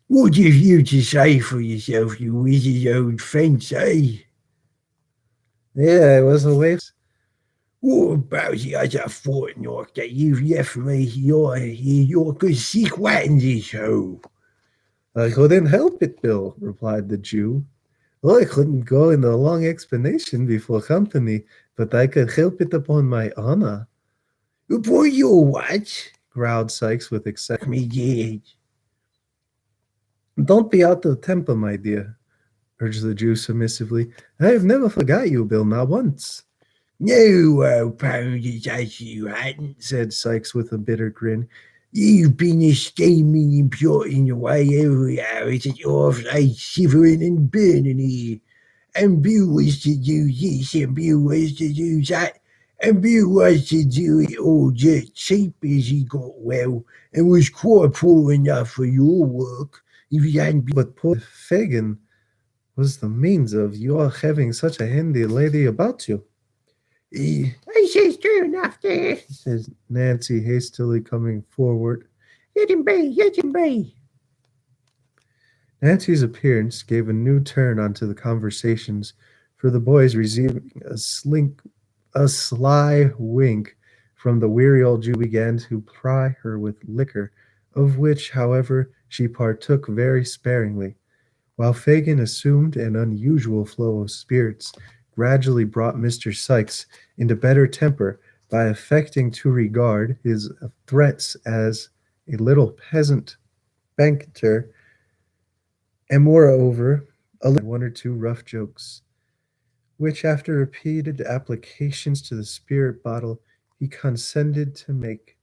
What have you to say for yourself, you wizard old fence, eh? Yeah, it was a waste. What about the other fortnight that you've left me you're sick in this hole? "I couldn't help it, Bill," replied the Jew. "I couldn't go in a long explanation before company, but I could help it upon my honor." Upon your what? growled Sykes with excitement. Me dead. "Don't be out of temper, my dear," urged the Jew submissively. "I have never forgot you, Bill, not once." No, old ponies, as you hadn't, said Sykes with a bitter grin. You've been a scheming and plotting away every hour that you're shivering and burning here. And Bill was to do this, and Bill was to do that, and Bill was to do it all just cheap as he got well, and was quite poor enough for your work if he hadn't been. But poor Fagin was the means of your having such a handy lady about you. I says true enough there, said Nancy, hastily coming forward. Let him be, let him be. Nancy's appearance gave a new turn onto the conversations, for the boys receiving a sly wink from the weary old Jew began to ply her with liquor, of which, however, she partook very sparingly, while Fagin assumed an unusual flow of spirits, gradually brought Mr. Sykes into better temper by affecting to regard his threats as a little peasant banker, and moreover, one or two rough jokes, which, after repeated applications to the spirit bottle, he condescended to make.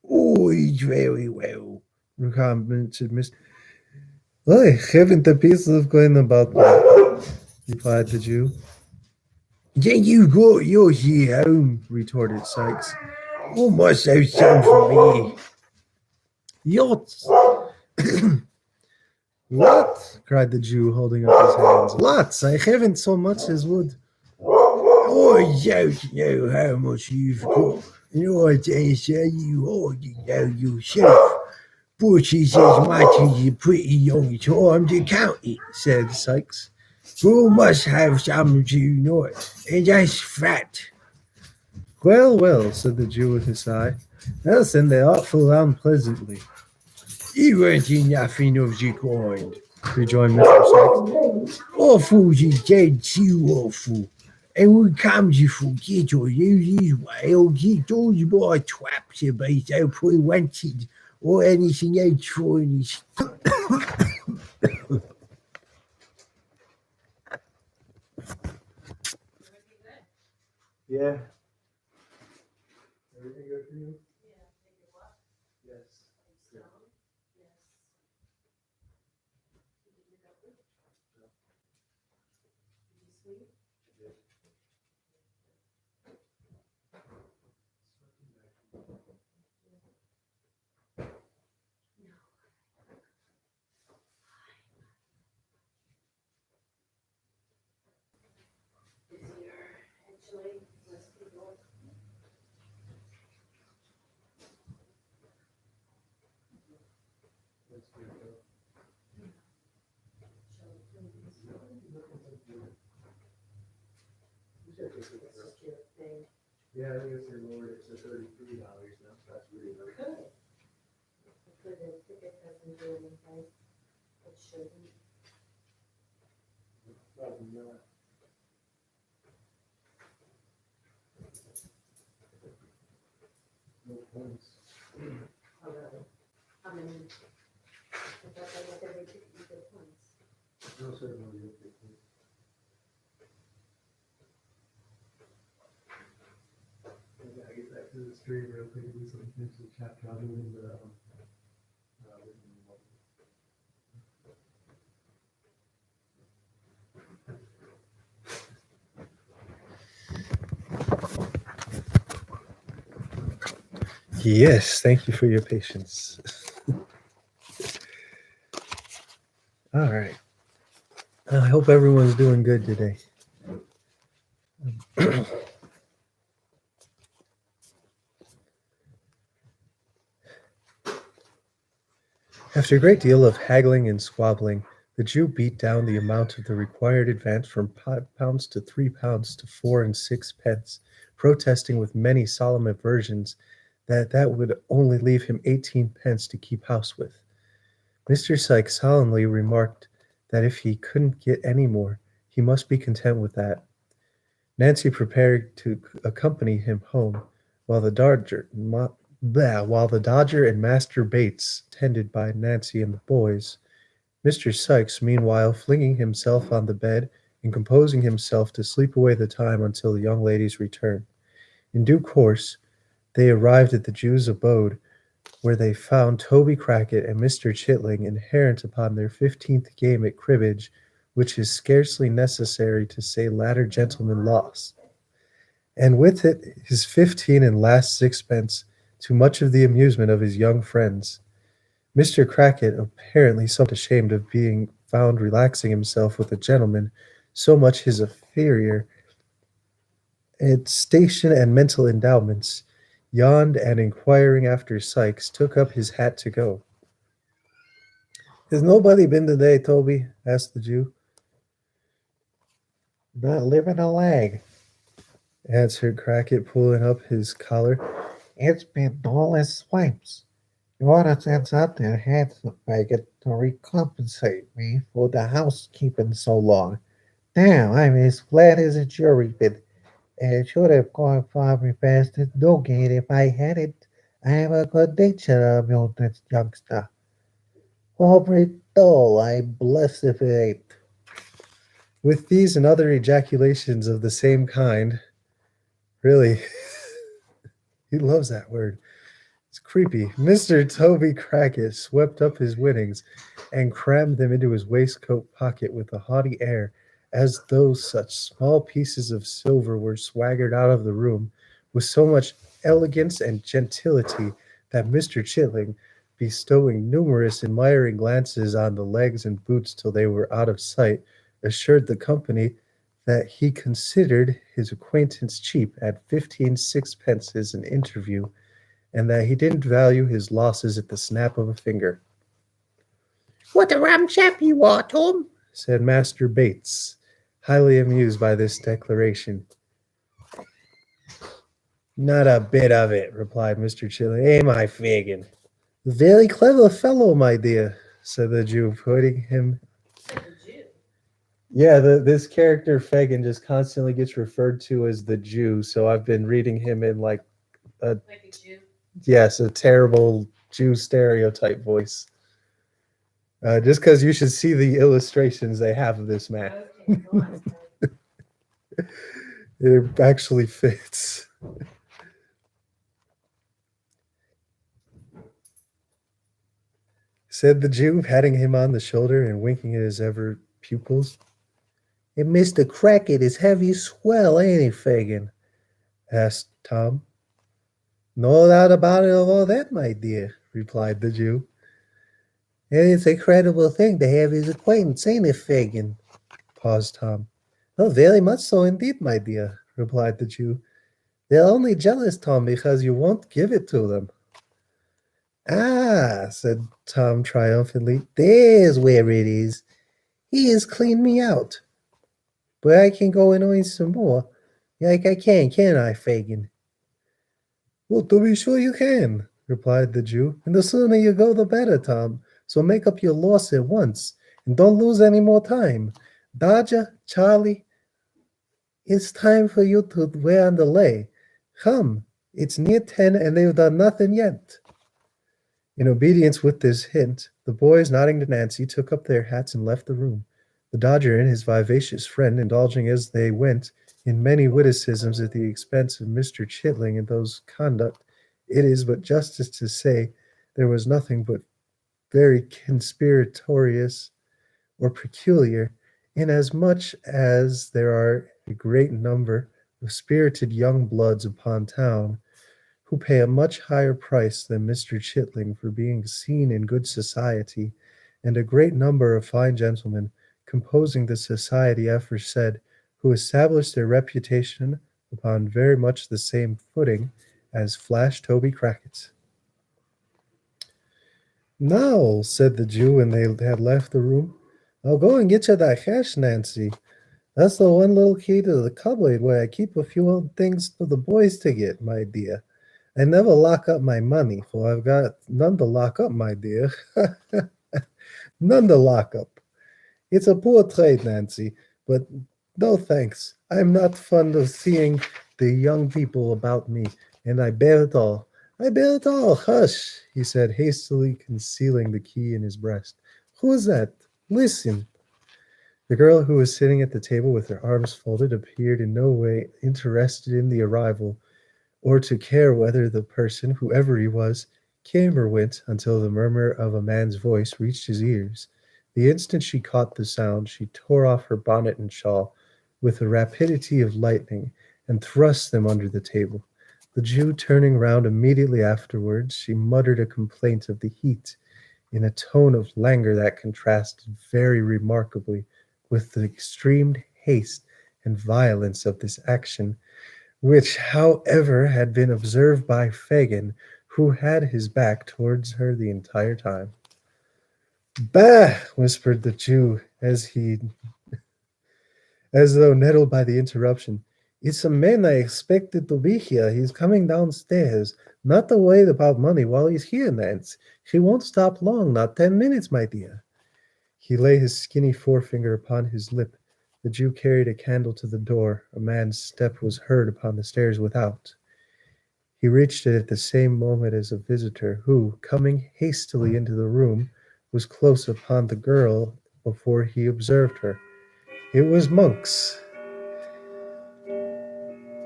"Oh, it's very well," commented Mr. "I haven't a piece of coin about that," replied the Jew. "Then you got yours here home," retorted Sykes. I must have some for me. Yachts! What? Cried the Jew, holding up his hands. Lots! I haven't so much as would. I don't know how much you've got, and I dare say you hardly know yourself. But it's as much as a pretty long time to count it, said Sykes. We all must have some tonight, and that's fact. Well, well, said the Jew with a sigh. Yes, and they awful unpleasantly, You ain't nothing of the kind. rejoined Mr. Sykes. Awful is dead too awful. And when comes to forget or lose his way or get all by traps to be so prevented or anything else for his Yeah. Everything good for you? Yes. Yeah, I think it's your lower. It's a $33 now. That's really good. The ticket doesn't do anything. It shouldn't. Probably not. No points. Oh, really? How many? I thought that with every ticket you get points. No ceremony. Yeah, I get back to the stream real quick. Do some finish the chapter. I'll do it in the. Yes, thank you for your patience. All right. I hope everyone's doing good today. After a great deal of haggling and squabbling, the Jew beat down the amount of the required advance from £5 to £3 to 4 and 6 pence, protesting with many solemn aversions that would only leave him 18 pence to keep house with. Mr. Sykes solemnly remarked that if he couldn't get any more, he must be content with that. Nancy prepared to accompany him home, while the Dodger and Master Bates tended by Nancy and the boys. Mr. Sykes, meanwhile, flinging himself on the bed and composing himself to sleep away the time until the young ladies' return. In due course, they arrived at the Jew's abode, where they found Toby Crackit and Mr. Chitling inherent upon their 15th game at cribbage, which is scarcely necessary to say latter gentleman lost, and with it his 15 and last sixpence, to much of the amusement of his young friends. Mr. Crackit, apparently somewhat ashamed of being found relaxing himself with a gentleman so much his inferior in station and mental endowments, yawned, and inquiring after Sykes, took up his hat to go. "Has nobody been today, Toby?" asked the Jew. "Not living a leg," answered Crackit, pulling up his collar. It's been dull as swipes. You ought to send something handsome, Megan, to recompensate me for the housekeeping so long. Now I'm as flat as a jury bit, and it should have gone far me fast as Newgate if I hadn't. I have a good nature about this youngster. Aubrey dull, I'm blessed if it ain't. With these and other ejaculations of the same kind, really, he loves that word. It's creepy. Mr. Toby Crackit swept up his winnings and crammed them into his waistcoat pocket with a haughty air, as though such small pieces of silver were swaggered out of the room with so much elegance and gentility that Mr. Chitling, bestowing numerous admiring glances on the legs and boots till they were out of sight, assured the company that he considered his acquaintance cheap at 15 sixpences an interview, and that he didn't value his losses at the snap of a finger. What a rum chap you are, Tom, Said Master Bates, highly amused by this declaration. Not a bit of it, replied Mr. Chitling. Am I, Fagin? Very clever fellow, my dear, said the Jew, putting him. Said the Jew. Yeah, this character Fagin just constantly gets referred to as the Jew, so I've been reading him in Like a Jew. yes, a terrible Jew stereotype voice. Just because you should see the illustrations they have of this man. Okay, go on. It actually fits. Said the Jew, patting him on the shoulder and winking at his ever pupils. And Mr. Crackit is heavy swell, ain't he, Fagin? Asked Tom. No doubt about it of all that, my dear, replied the Jew. And it's a credible thing to have his acquaintance, ain't it, Fagin? Paused Tom. Oh, very much so indeed, my dear, replied the Jew. They're only jealous, Tom, because you won't give it to them. Ah, said Tom triumphantly. There's where it is. He has cleaned me out. But I can go and earn some more. Like I can't I, Fagin? Well, to be sure you can, replied the Jew. And the sooner you go, the better, Tom. So make up your loss at once, and don't lose any more time. Dodger, Charlie, It's time for you to wear on the lay. come, it's near 10 and they've done nothing yet. In obedience with this hint, the boys, nodding to Nancy, took up their hats and left the room. The Dodger and his vivacious friend indulging as they went in many witticisms at the expense of Mr. Chitling and those conduct, it is but justice to say there was nothing but very conspiratorious or peculiar, inasmuch as there are a great number of spirited young bloods upon town who pay a much higher price than Mr. Chitling for being seen in good society, and a great number of fine gentlemen composing the society aforesaid, who established their reputation upon very much the same footing as Flash Toby Crackit. Now, said the Jew when they had left the room, I'll go and get you that cash, Nancy. That's the one little key to the cupboard where I keep a few old things for the boys to get, my dear. I never lock up my money, for I've got none to lock up, my dear. None to lock up. It's a poor trade, Nancy, but no thanks. I'm not fond of seeing the young people about me, and I bear it all. I bear it all. Hush, he said, hastily concealing the key in his breast. Who is that? Listen. The girl, who was sitting at the table with her arms folded, appeared in no way interested in the arrival, or to care whether the person, whoever he was, came or went, until the murmur of a man's voice reached his ears. The instant she caught the sound, she tore off her bonnet and shawl with the rapidity of lightning, and thrust them under the table. The Jew turning round immediately afterwards, she muttered a complaint of the heat, in a tone of languor that contrasted very remarkably with the extreme haste and violence of this action, which, however, had been observed by Fagin, who had his back towards her the entire time. Bah! Whispered the Jew, as though nettled by the interruption. It's a man I expected to be here. He's coming downstairs. Not to worry about money while he's here, Nance. He won't stop long, not 10 minutes, my dear. He laid his skinny forefinger upon his lip. The Jew carried a candle to the door. A man's step was heard upon the stairs without. He reached it at the same moment as a visitor, who, coming hastily into the room, was close upon the girl before he observed her. It was Monks.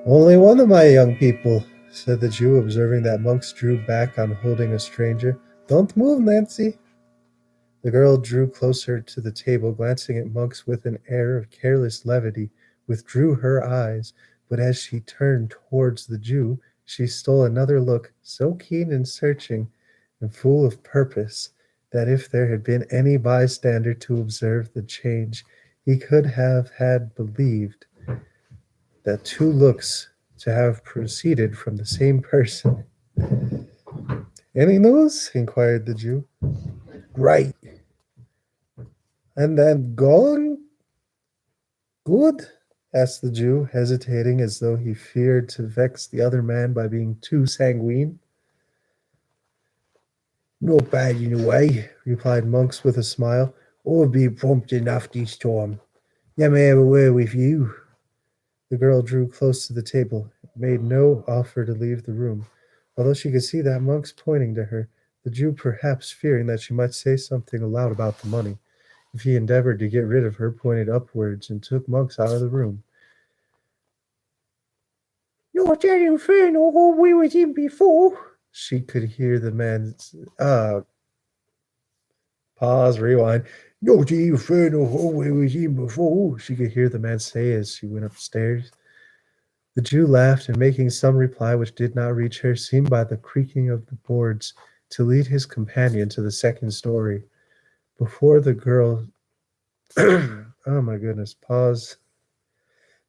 Only one of my young people, said the Jew, observing that Monks drew back on holding a stranger. Don't move, Nancy. The girl drew closer to the table, glancing at Monks with an air of careless levity, withdrew her eyes, but as she turned towards the Jew, she stole another look, so keen and searching and full of purpose that if there had been any bystander to observe the change, he could have had believed that two looks to have proceeded from the same person. Any news? Inquired the Jew. Great. And then gone? Good? Asked the Jew, hesitating as though he feared to vex the other man by being too sanguine. Not bad in a way, Replied Monks with a smile. I'll be prompt enough this time. Let me have a word with you. The girl drew close to the table, made no offer to leave the room, although she could see that Monks pointing to her, the Jew perhaps fearing that she might say something aloud about the money. If he endeavored to get rid of her, pointed upwards and took Monks out of the room. Not that infernal hole we was in before. She could hear the man's pause, rewind. Not the infernal hole we was in before. She could hear the man say as she went upstairs. The Jew laughed, and making some reply which did not reach her, seemed by the creaking of the boards to lead his companion to the second story. Before the girl oh my goodness, pause.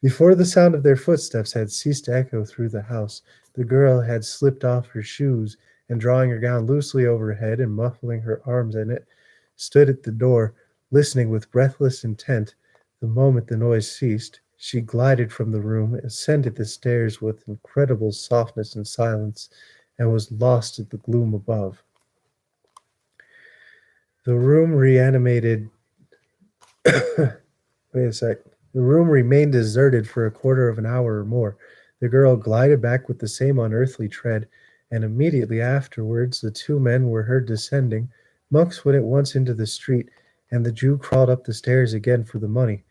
Before the sound of their footsteps had ceased to echo through the house, the girl had slipped off her shoes and, drawing her gown loosely over her head and muffling her arms in it, stood at the door, listening with breathless intent. The moment the noise ceased, she glided from the room, ascended the stairs with incredible softness and silence, and was lost in the gloom above. The room reanimated. Wait a sec. The room remained deserted for a quarter of an hour or more. The girl glided back with the same unearthly tread, and immediately afterwards the two men were heard descending. Monks went at once into the street, and the Jew crawled up the stairs again for the money.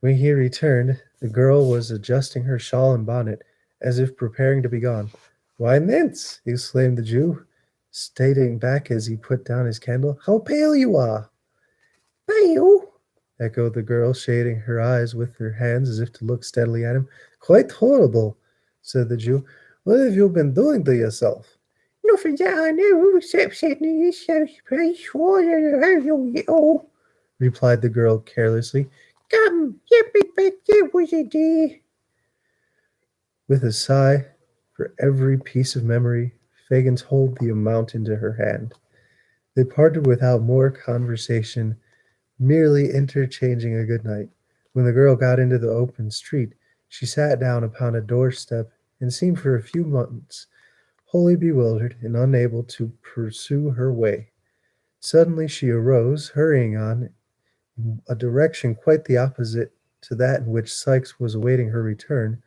When he returned, the girl was adjusting her shawl and bonnet, as if preparing to be gone. "Why, Nance!" exclaimed the Jew, starting back as he put down his candle. "How pale you are!" Pale? Echoed the girl, shading her eyes with her hands as if to look steadily at him. "Quite horrible," said the Jew. "What have you been doing to yourself?" Nothing that I know, except sending yourself place water around your little, replied the girl carelessly. Come, get me back there was a dear. With a sigh for every piece of memory, Fagin told the amount into her hand. They parted without more conversation, merely interchanging a good night. When the girl got into the open street, she sat down upon a doorstep and seemed for a few moments wholly bewildered and unable to pursue her way. Suddenly she arose, hurrying on in a direction quite the opposite to that in which Sikes was awaiting her return,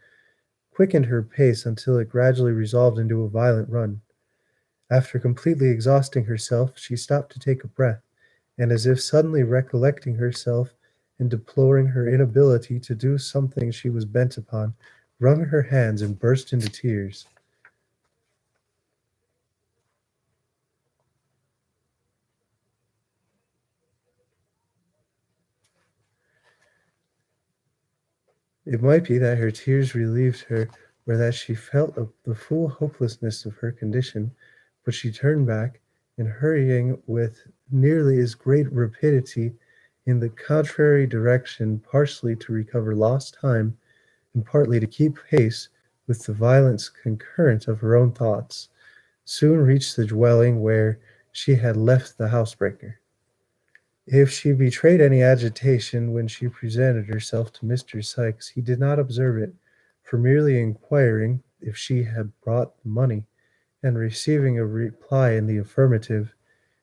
quickened her pace until it gradually resolved into a violent run. After completely exhausting herself, she stopped to take a breath, and as if suddenly recollecting herself and deploring her inability to do something she was bent upon, wrung her hands and burst into tears. It might be that her tears relieved her, or that she felt the full hopelessness of her condition, but she turned back, and hurrying with nearly as great rapidity in the contrary direction, partially to recover lost time, and partly to keep pace with the violent concurrent of her own thoughts, soon reached the dwelling where she had left the housebreaker. If she betrayed any agitation when she presented herself to Mr. Sikes, he did not observe it, for merely inquiring if she had brought the money, and receiving a reply in the affirmative,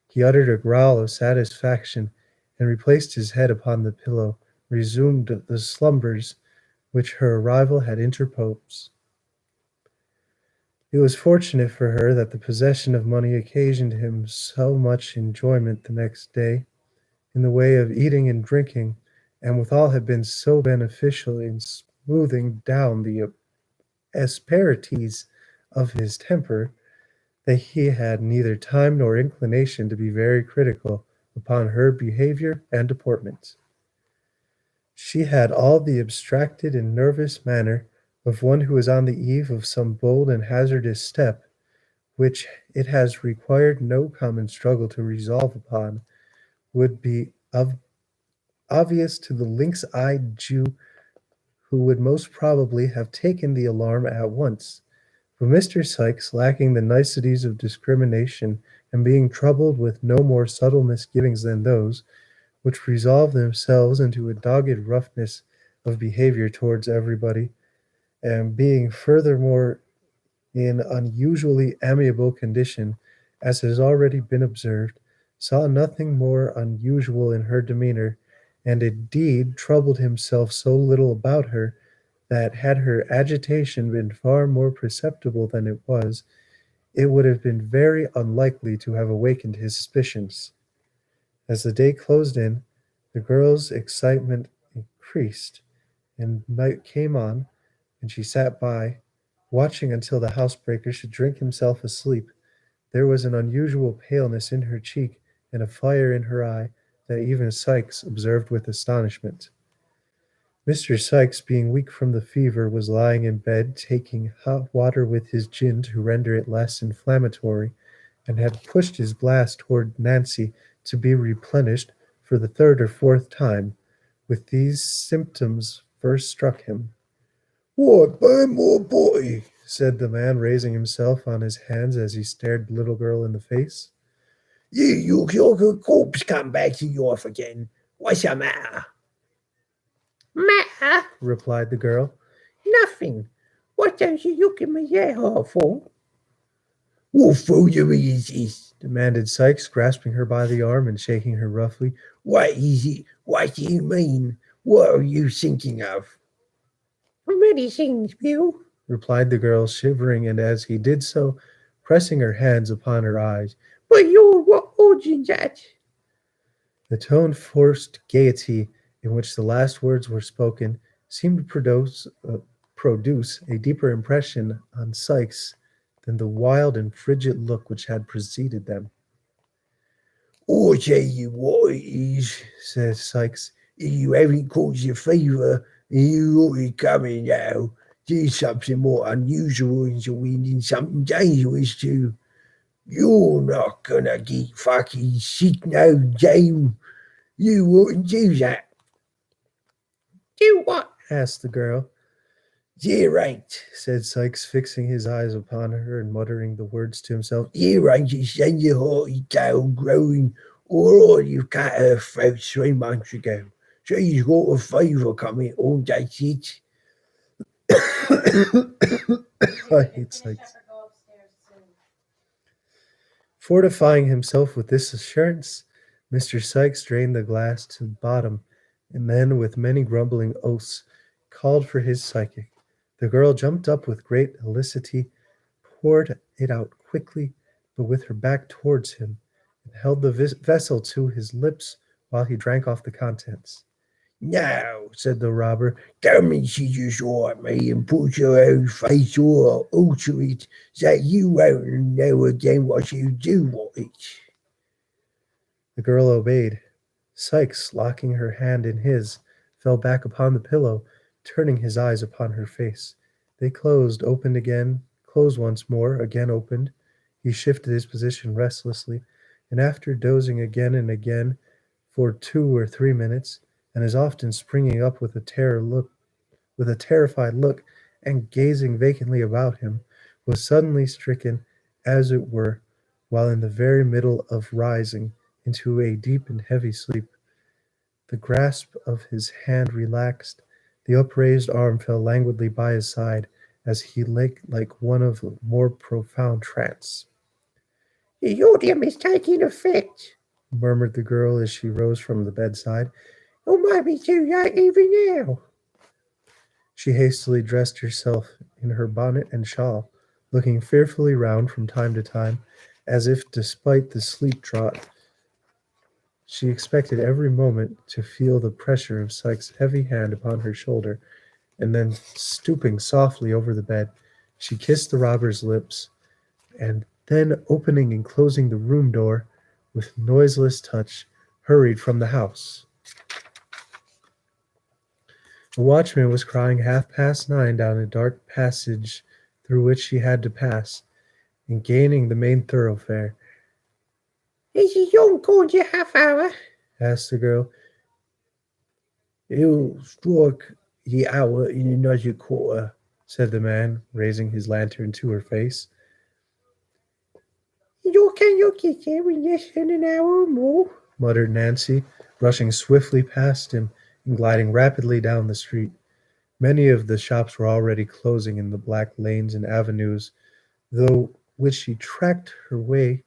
he uttered a growl of satisfaction, and replaced his head upon the pillow, resumed the slumbers which her arrival had interposed. It was fortunate for her that the possession of money occasioned him so much enjoyment the next day, in the way of eating and drinking, and withal had been so beneficial in smoothing down the asperities of his temper, that he had neither time nor inclination to be very critical upon her behavior and deportment. She had all the abstracted and nervous manner of one who is on the eve of some bold and hazardous step, which it has required no common struggle to resolve upon, would be obvious to the lynx-eyed Jew, who would most probably have taken the alarm at once. But Mr. Sikes, lacking the niceties of discrimination and being troubled with no more subtle misgivings than those, which resolve themselves into a dogged roughness of behavior towards everybody, and being furthermore in unusually amiable condition, as has already been observed, saw nothing more unusual in her demeanor, and indeed troubled himself so little about her that had her agitation been far more perceptible than it was, it would have been very unlikely to have awakened his suspicions. As the day closed in, the girl's excitement increased, and night came on, and she sat by, watching until the housebreaker should drink himself asleep. There was an unusual paleness in her cheek and a fire in her eye that even Sikes observed with astonishment. Mr. Sikes, being weak from the fever, was lying in bed, taking hot water with his gin to render it less inflammatory, and had pushed his glass toward Nancy to be replenished for the third or fourth time, with these symptoms first struck him. What, my boy? Said the man, raising himself on his hands as he stared the little girl in the face. You look like a corpse come back to life again. What's the matter? Matter? Replied the girl. Nothing. What don't you look at me that hard for? What foolery is this? Demanded Sikes, grasping her by the arm and shaking her roughly. What is it? What do you mean? What are you thinking of? Many things, Bill. Replied the girl, shivering, and as he did so, pressing her hands upon her eyes. But you're what origin that? The tone forced gaiety in which the last words were spoken seemed to produce a deeper impression on Sikes than the wild and frigid look which had preceded them. I'll tell you what it is, Said Sikes. if you haven't caught your fever and you look it coming now, there's something more unusual in the wind and something dangerous too. You're not gonna get fucking sick now, James. You wouldn't do that. Do what? Asked the girl. There ain't, Said Sikes, fixing his eyes upon her and muttering the words to himself. there ain't a single hearty tail growing, or you've cut her throat 3 months ago. She's got a fever coming on, that's it. I hate Sikes. Fortifying himself with this assurance, Mr. Sikes drained the glass to the bottom, and then, with many grumbling oaths, called for his psychic. The girl jumped up with great elicity, poured it out quickly, but with her back towards him, and held the vessel to his lips while he drank off the contents. Now, said the robber, come and she just at me and put your own face all to it, that you won't know again what you do want it. The girl obeyed. Sikes, locking her hand in his, fell back upon the pillow, turning his eyes upon her face. They closed, opened again, closed once more, again opened. He shifted his position restlessly, and after dozing again and again for 2 or 3 minutes, and as often springing up with a terrified look, and gazing vacantly about him, was suddenly stricken, as it were, while in the very middle of rising, into a deep and heavy sleep. The grasp of his hand relaxed, the upraised arm fell languidly by his side, as he lay like one of a more profound trance. Your dear is taking effect, Murmured the girl as she rose from the bedside. It might be too late even now. She hastily dressed herself in her bonnet and shawl, looking fearfully round from time to time, as if, despite the sleep draught, she expected every moment to feel the pressure of Sikes' heavy hand upon her shoulder, and then, stooping softly over the bed, she kissed the robber's lips, and then, opening and closing the room door with noiseless touch, hurried from the house. The watchman was crying 9:30 down a dark passage through which she had to pass, and gaining the main thoroughfare. Is it young called your half hour? Asked the girl. It'll strike the hour in another quarter, Said the man, raising his lantern to her face. You can you get there in less than an hour or more? Muttered Nancy, rushing swiftly past him and gliding rapidly down the street. Many of the shops were already closing in the black lanes and avenues, through which she tracked her way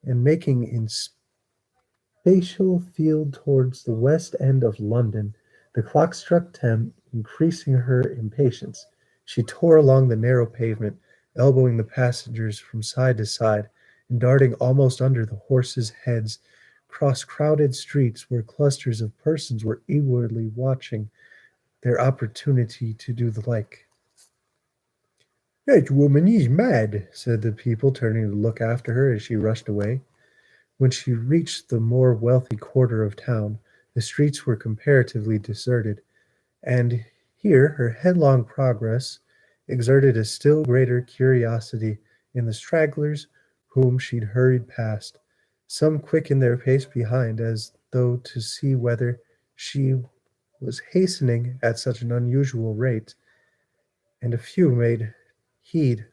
and making in spatial field towards the west end of London. The clock struck 10, increasing her impatience. She tore along the narrow pavement, elbowing the passengers from side to side, and darting almost under the horses' heads, across crowded streets where clusters of persons were eagerly watching their opportunity to do the like. That woman is mad, Said the people, turning to look after her as she rushed away. When she reached the more wealthy quarter of town, the streets were comparatively deserted, and here her headlong progress exerted a still greater curiosity in the stragglers whom she'd hurried past. Some quickened their pace behind, as though to see whether she was hastening at such an unusual rate, and a few made heed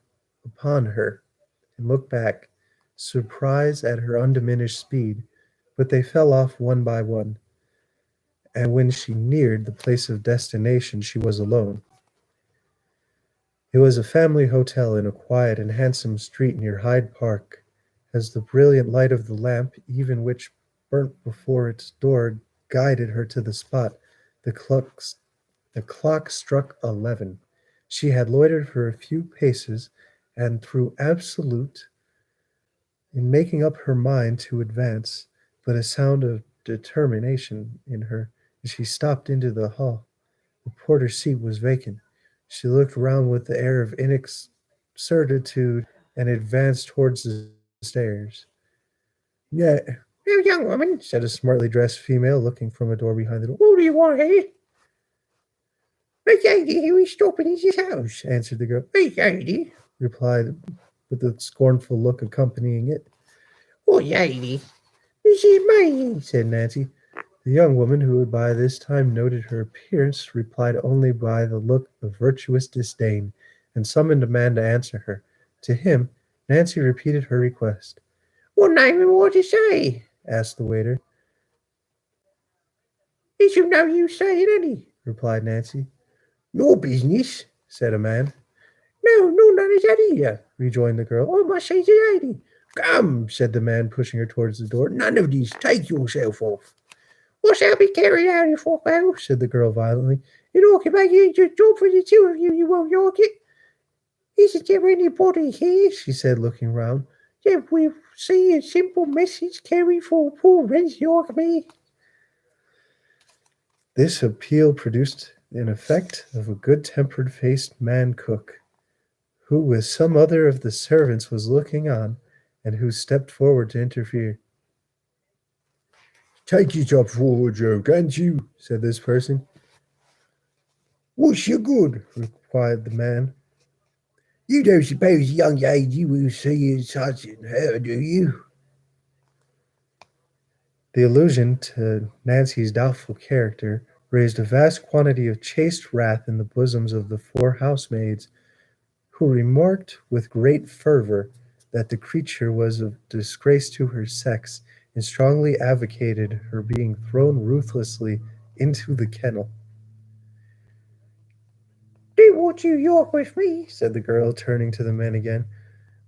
upon her and looked back, surprised at her undiminished speed, but they fell off one by one, and when she neared the place of destination she was alone. It was a family hotel in a quiet and handsome street near Hyde Park. As the brilliant light of the lamp, even which burnt before its door, guided her to the spot, the clock struck 11. She had loitered for a few paces, and through absolute in making up her mind to advance, but a sound of determination in her as she stopped into the hall. The porter's seat was vacant. She looked round with the air of inexactitude and advanced towards the stairs. Yeah, Now, young woman, Said a smartly dressed female, looking from a door behind the door. what do you want here? The lady who is stopping in his house. Answered the girl. The lady? Replied with a scornful look accompanying it. What lady? This is me. Said Nancy. The young woman, who had by this time noted her appearance, replied only by the look of virtuous disdain, and summoned a man to answer her. To him, Nancy repeated her request. What name and what to say? Asked the waiter. It's of no use saying any. Replied Nancy. your business. Said a man. No, none of that either. Rejoined the girl. I must see the lady. Come, Said the man, pushing her towards the door. none of this. Take yourself off. What shall be carried out in for house? Said the girl violently. It ought to make it a job for the two of you. You won't like it. Isn't there anybody here She said, looking round. that will see a simple message carried for poor wretch like me? This appeal produced an effect of a good-tempered faced man cook, who with some other of the servants was looking on, and who stepped forward to interfere. Take it up forward, Joe, can't you? Said this person. What's your good? Replied the man. You don't suppose the young lady will see as such in her, do you? The allusion to Nancy's doubtful character raised a vast quantity of chaste wrath in the bosoms of the four housemaids, who remarked with great fervor that the creature was a disgrace to her sex, and strongly advocated her being thrown ruthlessly into the kennel. Do what you like with me, Said the girl, turning to the men again.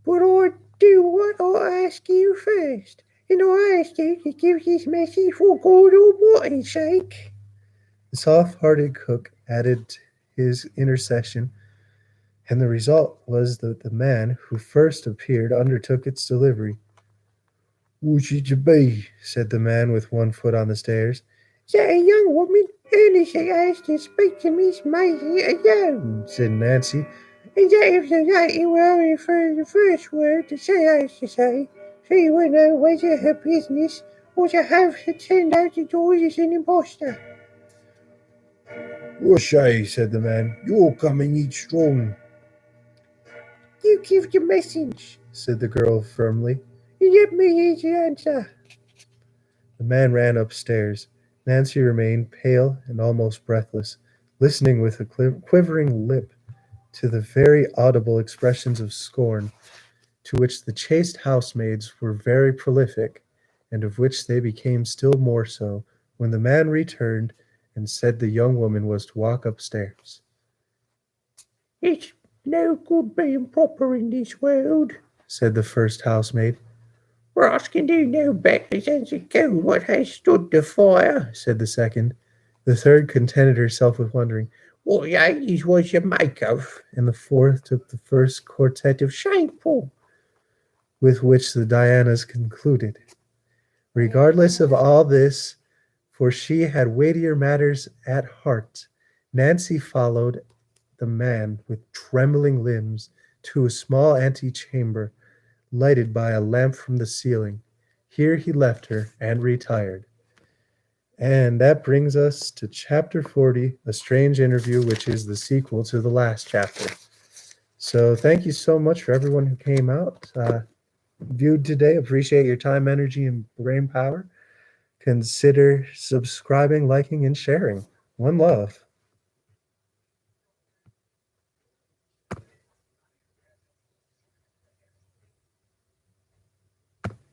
but I do what I ask you first. And I ask you to give this message for God Almighty's sake. The soft-hearted cook added his intercession, and the result was that the man who first appeared undertook its delivery. What's it to be? Said the man with one foot on the stairs. That a young woman earnestly asked to speak to Miss Maisie alone, Said Nancy. and that if the lady will only for the first word to say has to say, she will know whether her business or to have her turned out the door as an impostor. O'Shea, said the man, you're coming eat strong, You give your message, said the girl firmly. and let me hear the answer. The man ran upstairs. Nancy remained pale and almost breathless, listening with a quivering lip to the very audible expressions of scorn to which the chaste housemaids were very prolific, and of which they became still more so when the man returned and said the young woman was to walk upstairs. It's no good being proper in this world. Said the first housemaid. Brass can do no better than the gold what has stood the fire. Said the second. The third contented herself with wondering, What ladies was you make of? and the fourth took the first quartet of Shameful. with which the Dianas concluded. Regardless of all this, for she had weightier matters at heart, Nancy followed the man with trembling limbs to a small antechamber lighted by a lamp from the ceiling. Here he left her and retired. And that brings us to chapter 40, A Strange Interview, which is the sequel to the last chapter. So thank you so much for everyone who came out, viewed today. Appreciate your time, energy, and brain power. Consider subscribing, liking, and sharing. One love.